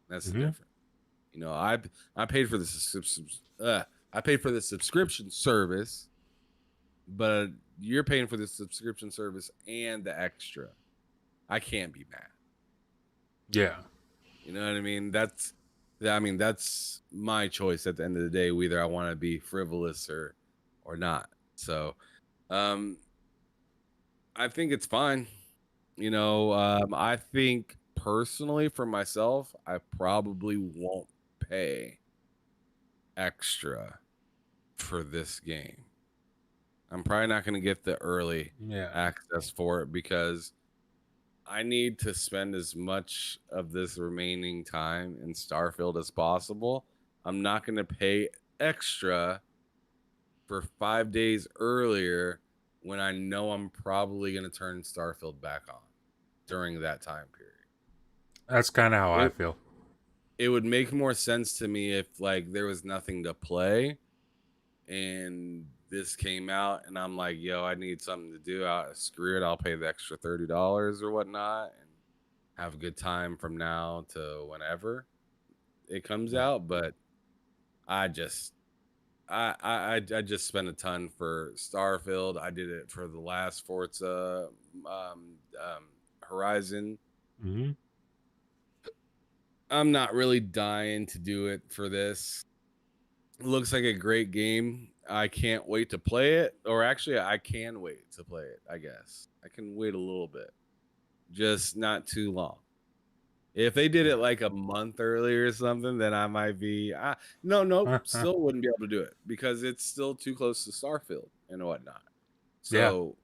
That's the Mhm. difference. I paid for the I paid for the subscription service, but you're paying for the subscription service and the extra. I can't be mad. Yeah. You know what I mean? That's my choice at the end of the day, whether I want to be frivolous or not. So, um I think it's fine. I think personally for myself, I probably won't pay extra for this game. I'm probably not going to get the early Yeah. access for it because I need to spend as much of this remaining time in Starfield as possible. I'm not going to pay extra for 5 days earlier when I know I'm probably going to turn Starfield back on during that time period. That's kind of how I It feel. it would make more sense to me if like there was nothing to play and this came out and I'm like, yo, I need something to do. Screw it, I'll pay the extra $30 or whatnot and have a good time from now to whenever it comes Yeah. out. But I just I just spent a ton for Starfield. I did it for the last Forza Horizon. Hmm. I'm not really dying to do it for this. It looks like a great game. I can't wait to play it. Or actually, I can wait to play it, I guess. I can wait a little bit, just not too long. If they did it Yeah. like a month earlier or something, then I might be. No, nope, still wouldn't be able to do it because it's still too close to Starfield and whatnot. Yeah. So,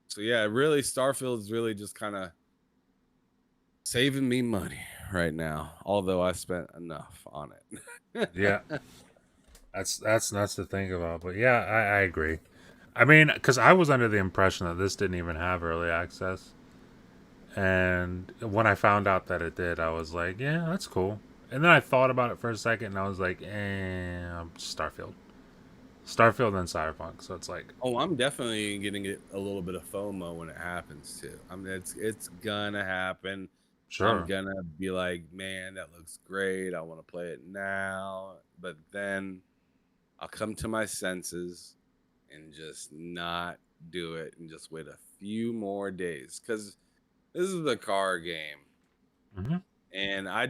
so yeah, really, Starfield is really just kind of saving me money right now. Although I spent enough on it. Yeah. That's nuts to think about. But yeah, I agree. I mean, because I was under the impression that this didn't even have early access. And when I found out that it did, I was like, yeah, that's cool. And then I thought about it for a second and I was like, Starfield. Starfield and Cyberpunk. So it's like, Oh, I'm definitely getting a little bit of FOMO when it happens too. I mean, it's gonna happen. I'm sure. gonna be like, man, that looks great. I want to play it now, but then I'll come to my senses and just not do it and just wait a few more days because this is the car game. Hmm. and I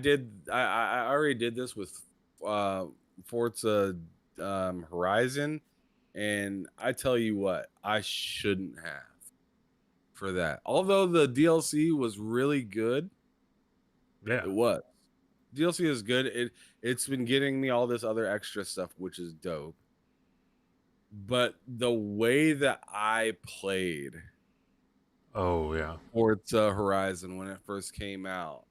already did this with uh Forza Horizon, and I tell you what, I shouldn't have for that. Although the DLC was really good, Yeah. it was. DLC is good. It's been getting me all this other extra stuff, which is dope. But the way that I played Oh yeah. Forza Horizon when it first came out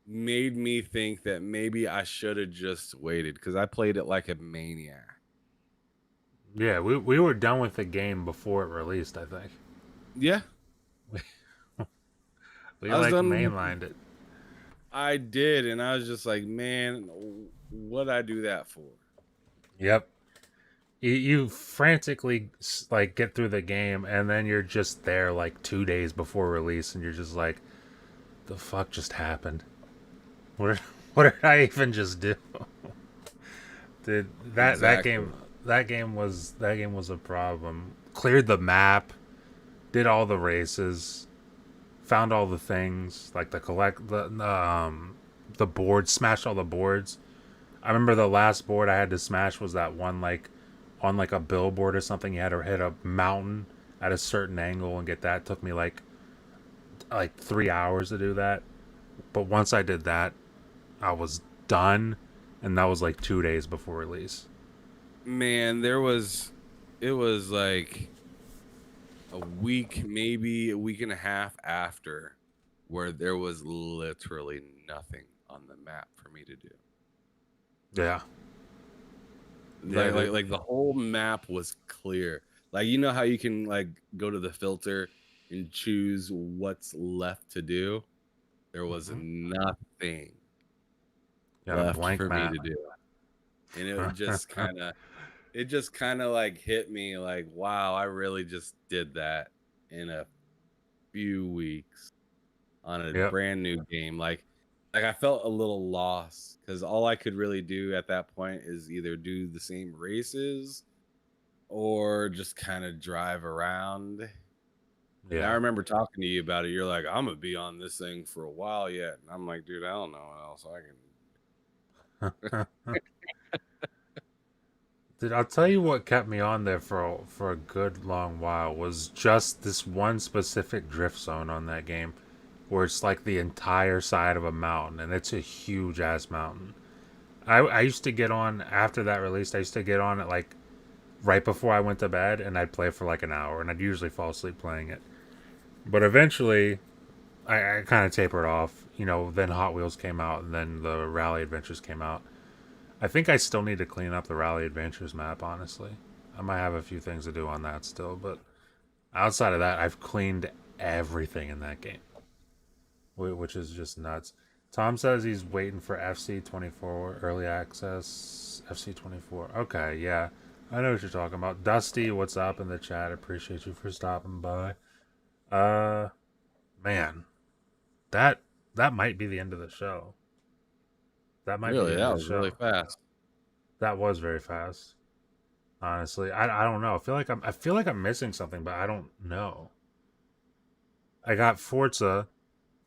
made me think that maybe I should have just waited because I played it like a maniac. Yeah, we were done with the game before it released, I think. Yeah, We I was like done. mainlined it. I did, and I was just like, man, what I do that for? Yep. You frantically like get through the game and then you're just there like 2 days before release and you're just like, the fuck just happened? What what did I even just do? Did that Exactly. game that game was a problem. Cleared the map, did all the races, found all the things like the boards, smashed all the boards. I remember the last board I had to smash was that one like on like a billboard or something. You had to hit a mountain at a certain angle and get that. It took me like 3 hours to do that. But once I did that, I was done, and that was like 2 days before release. Man, it was like a week, maybe a week and a half after, where there was literally nothing on the map for me to do. Yeah, yeah, dude. Like the whole map was clear. Like you know how you can like go to the filter and choose what's left to do? There was Hmm. nothing Got a left blank for me map. to do. And it just kind of like hit me like, wow, I really just did that in a few weeks on a Yep. brand new game. Like I felt a little lost because all I could really do at that point is either do the same races or just kind of drive around. And I Yeah. remember talking to you about it. You're like, I'm gonna be on this thing for a while yet. And I'm like, dude, I don't know what else I can. Dude, I'll tell you what kept me on there for a good long while was just this one specific drift zone on that game, where it's like the entire side of a mountain, and it's a huge ass mountain. I used to get on after that released. I used to get on it like right before I went to bed, and I'd play for like an hour, and I'd usually fall asleep playing it. But eventually, I kind of tapered off. Then Hot Wheels came out, and then the Rally Adventures came out. I think I still need to clean up the Rally Adventures map, honestly. I might have a few things to do on that still, but outside of that, I've cleaned everything in that game, which is just nuts. Tom says he's waiting for FC24 early access. FC24. Okay, yeah. I know what you're talking about. Dusty, what's up in the chat? Appreciate you for stopping by. Uh, man, that that might be the end of the show. That might be the Really, end of that the was really show. fast. That was very fast. Honestly, I don't know. I feel like I'm missing something, but I don't know. I got Forza,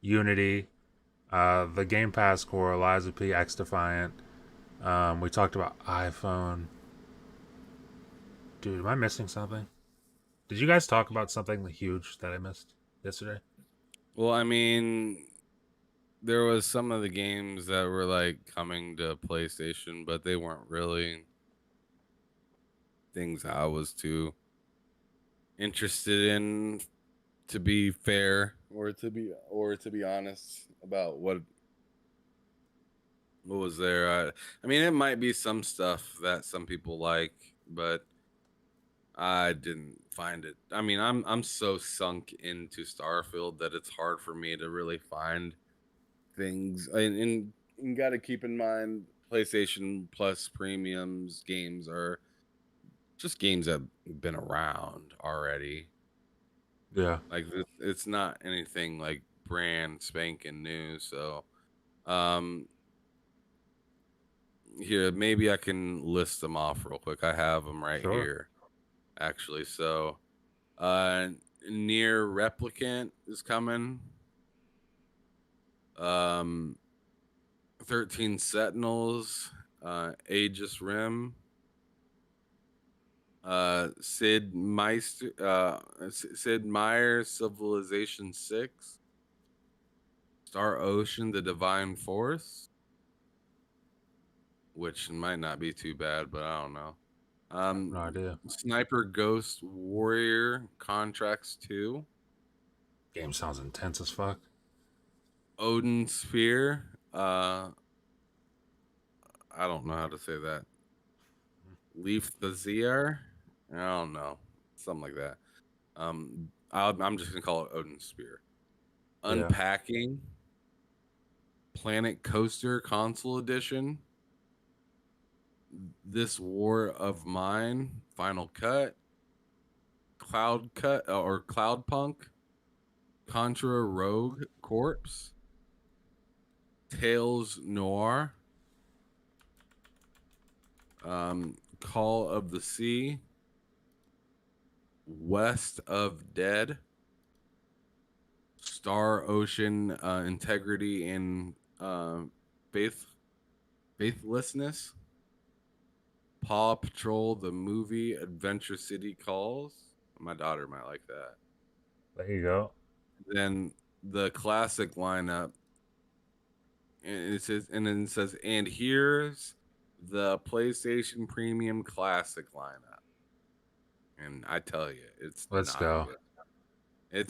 Unity, the Game Pass core, Eliza P, XDefiant. We talked about iPhone. Dude, am I missing something? Did you guys talk about something huge that I missed yesterday? Well, I mean, there was some of the games that were like coming to PlayStation, but they weren't really things I was too interested in, to be fair, or to be honest about what was there. I mean, it might be some stuff that some people like, but I didn't find it. I mean, I'm so sunk into Starfield that it's hard for me to really find things. And you got to keep in mind, PlayStation Plus premiums games are just games that have been around already. Yeah, Like it's not anything like brand spanking new. So, um, here maybe I can list them off real quick. I have them right sure. here, actually. So, uh, Near Replicant is coming. Um, 13 Sentinels, Aegis Rim, Sid Meier's Civilization 6, Star Ocean, The Divine Force, which might not be too bad, but I don't know. I have no idea. Sniper Ghost Warrior Contracts 2, Game sounds intense as fuck. Odin Sphere. I don't know how to say that. Leaf the Zier. I don't know, something like that. I'm just gonna call it Odin Spear. Yeah. Unpacking, Planet Coaster Console Edition, This War of Mine, Final Cut, Cloud Punk, Contra Rogue Corpse, Tales Noir, Call of the Sea, West of Dead, Star Ocean Integrity and Faith Faithlessness, Paw Patrol the movie, Adventure City Calls. My daughter might like that. There you go. Then the classic lineup, and then it says, and here's the PlayStation Premium Classic lineup. And I tell you, it's Let's not go. good.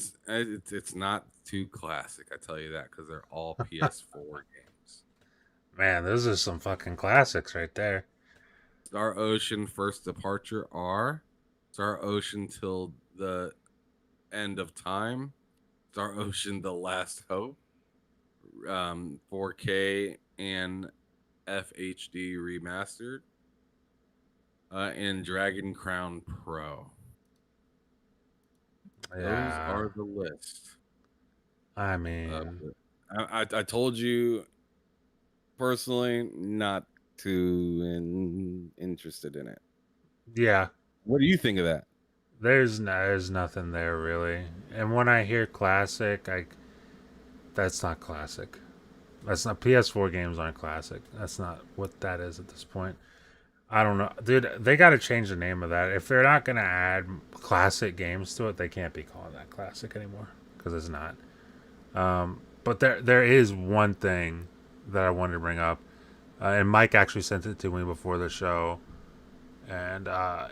It's not too classic. I tell you that because they're all PS4 games. Man, those are some fucking classics right there. Star Ocean First Departure R, Star Ocean Till the End of Time, Star Ocean The Last Hope, 4K and FHD remastered, and Dragon Crown Pro. Those Yeah. are the list. I Of mean, it. I told you personally not too interested in it. yeah. What do you think of that? There's nothing there really. And when I hear classic, that's not classic. That's not PS4 games aren't classic. That's not what that is at this point. I don't know, dude. They got to change the name of that. If they're not gonna add classic games to it, they can't be calling that classic anymore because it's not. But there is one thing that I wanted to bring up, and Mike actually sent it to me before the show, and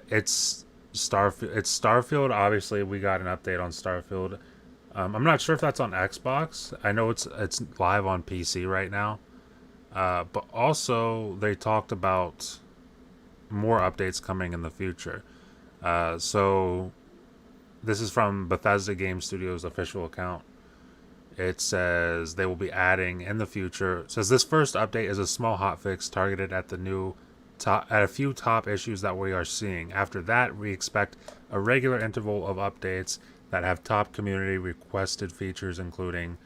it's Starfield. It's Starfield. Obviously, we got an update on Starfield. I'm not sure if that's on Xbox. I know it's live on PC right now. But also they talked about more updates coming in the future. So this is from Bethesda Game Studios official account. It says they will be adding in the future. It says this first update is a small hotfix targeted at the new at a few top issues that we are seeing. After that, we expect a regular interval of updates that have top community requested features, including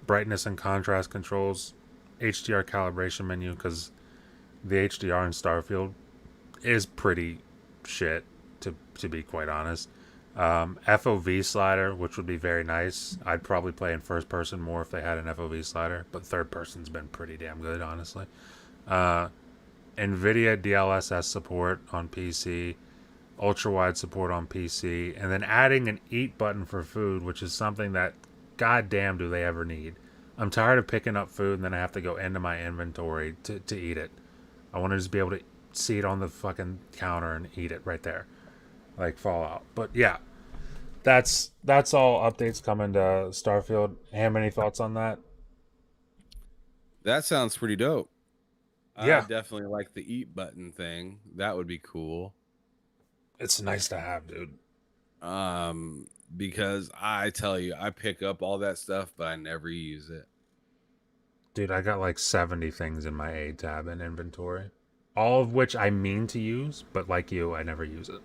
brightness and contrast controls, HDR calibration menu, because the HDR in Starfield is pretty shit to be quite honest. FOV slider, which would be very nice. I'd probably play in first person more if they had an FOV slider, but third person's been pretty damn good, honestly. Uh, NVIDIA DLSS support on PC, ultra wide support on PC, and then adding an eat button for food, which is something that, goddamn, do they ever need? I'm tired of picking up food and then I have to go into my inventory to eat it. I want to just be able to see it on the fucking counter and eat it right there, like Fallout. But yeah, that's all updates coming to Starfield. Ham, any thoughts on that? That sounds pretty dope. I Yeah, definitely like the eat button thing. That would be cool. it's nice to have, dude. Um, because I tell you, I pick up all that stuff, but I never use it. Dude, I got like 70 things in my A tab in inventory, all of which I mean to use, but like you, I never use it.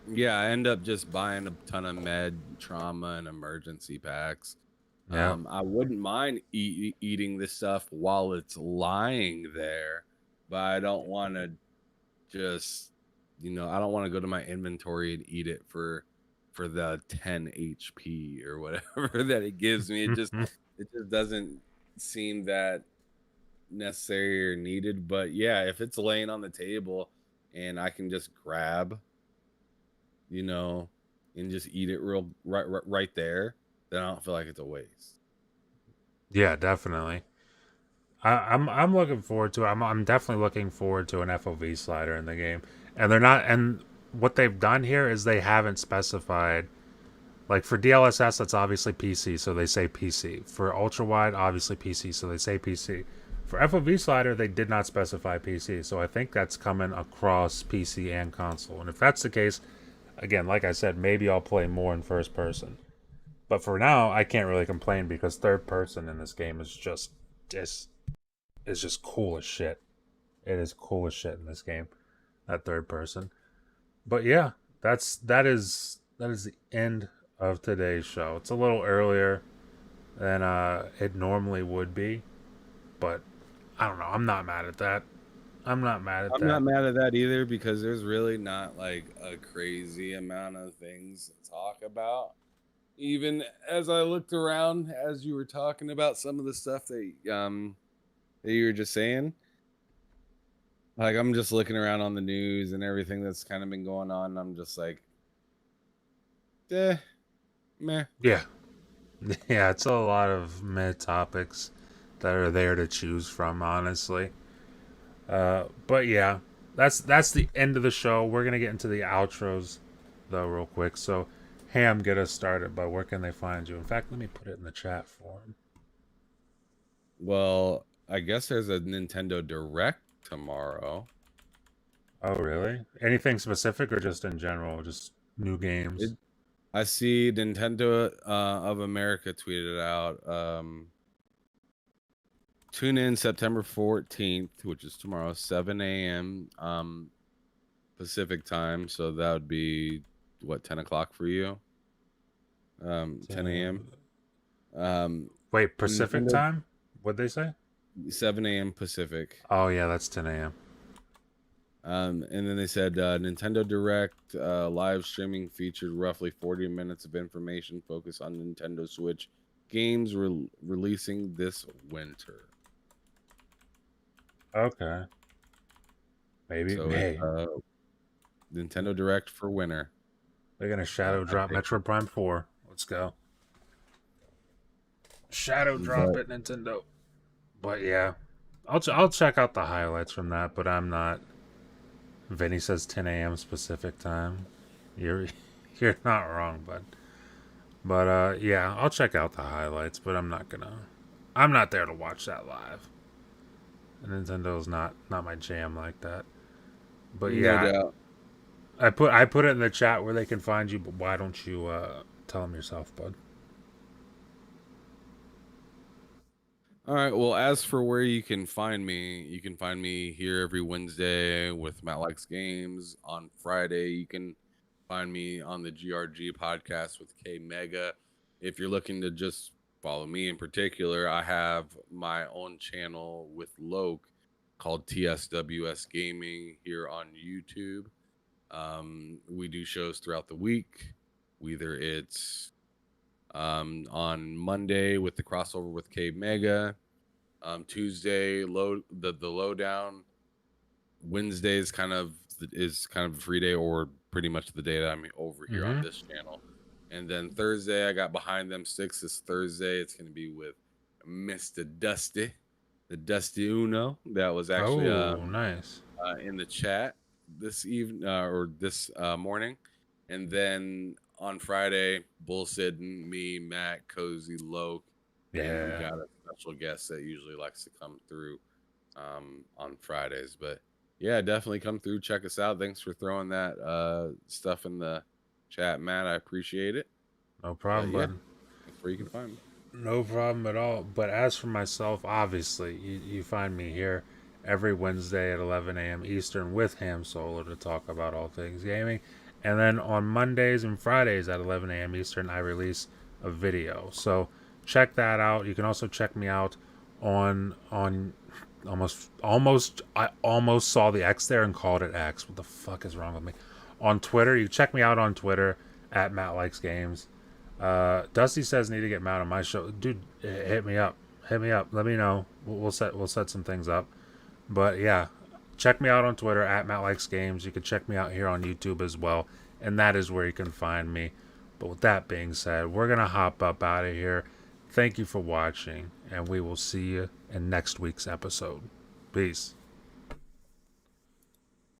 Yeah, I end up just buying a ton of med, trauma, and emergency packs. Yeah. I wouldn't mind eating this stuff while it's lying there, but I don't want to just, I don't want to go to my inventory and eat it for the 10 HP or whatever that it gives me. It just doesn't. seem that necessary or needed. But yeah, if it's laying on the table and I can just grab, you know, and just eat it real right there, then I don't feel like it's a waste. Yeah, definitely. I'm looking forward to it. I'm definitely looking forward to an FOV slider in the game. And they're not and what they've done here is they haven't specified, like for DLSS that's obviously PC, so they say PC. For ultra wide, obviously PC, so they say PC. For FOV slider, they did not specify PC, so I think that's coming across PC and console. And if that's the case, again, like I said, maybe I'll play more in first person. But for now, I can't really complain because third person in this game is is just cool as shit. It is cool as shit in this game. That third person. But yeah, that is the end of today's show. It's a little earlier than it normally would be, but I don't know. I'm not mad at that. I'm not mad at I'm not that. mad at that either because there's really not like a crazy amount of things to talk about. Even as I looked around as you were talking about some of the stuff that you were just saying, like I'm just looking around on the news and everything that's kind of been going on. And I'm just like, eh, meh. Yeah, yeah. It's a lot of mid topics that are there to choose from, honestly. But yeah, that's the end of the show. We're gonna get into the outros though, real quick. So, Ham, get us started. But where can they find you? In fact, let me put it in the chat for him. Well, I guess there's a Nintendo Direct tomorrow. Oh, really? Anything specific or just in general? Just new games? It, I see Nintendo of America tweeted out. Tune in September 14th, which is tomorrow, 7 a.m. Pacific time. So that would be what, 10 o'clock for you? 10 a.m. Um, Wait, Pacific Nintendo time? What'd they say? 7 a.m. Pacific. Oh, yeah, that's 10 a.m. And then they said Nintendo Direct live streaming featured roughly 40 minutes of information focused on Nintendo Switch games releasing this winter. Okay. Maybe. So it's Hey, Nintendo Direct for winter. they're going to shadow I drop think. Metro Prime 4. Let's go. Shadow drop But it, Nintendo. But yeah, I'll check out the highlights from that, but I'm not. Vinny says 10 a.m. Pacific time. You're you're not wrong, bud. But yeah, I'll check out the highlights, but I'm not there to watch that live. Nintendo's not my jam like that. But no yeah, doubt. I put it in the chat where they can find you. But why don't you tell them yourself, bud? All right. Well, as for where you can find me here every Wednesday with Matt Likes Games. On Friday, you can find me on the GRG podcast with K Mega. If you're looking to just follow me in particular, I have my own channel with Loke called TSWS Gaming here on YouTube. We do shows throughout the week. Whether it's on Monday with the crossover with K Mega, Tuesday the lowdown. Wednesday is kind of a free day or pretty much the day that I'm over here on Mm-hmm. this channel. And then Thursday I got Behind Them Sticks this Thursday. It's going to be with Mr. Dusty, the Dusty Uno that was actually Oh, nice. in the chat this evening or this morning. And then on Friday, Bullsitting, me, Matt, Cozy, Loke, and we Yeah, got a special guest that usually likes to come through on Fridays. But yeah, definitely come through, check us out. Thanks for throwing that stuff in the chat, Matt. I appreciate it. no But problem, yeah, bud. that's where you can find me. No problem at all. But as for myself, obviously, you find me here every Wednesday at 11 a.m. Eastern with Ham Solo to talk about all things gaming. And then on Mondays and Fridays at 11 a.m. Eastern, I release a video. So check that out. You can also check me out on almost I almost saw the X there and called it X. What the fuck is wrong with me? On Twitter, you check me out on Twitter at Matt Likes Games. Dusty says need to get Matt on my show. Dude, hit me up. hit me up. Let me know. We'll set some things up. But yeah, check me out on Twitter at Matt Likes Games. You can check me out here on YouTube as well, and that is where you can find me. But with that being said, we're gonna hop up out of here. Thank you for watching, and we will see you in next week's episode. Peace.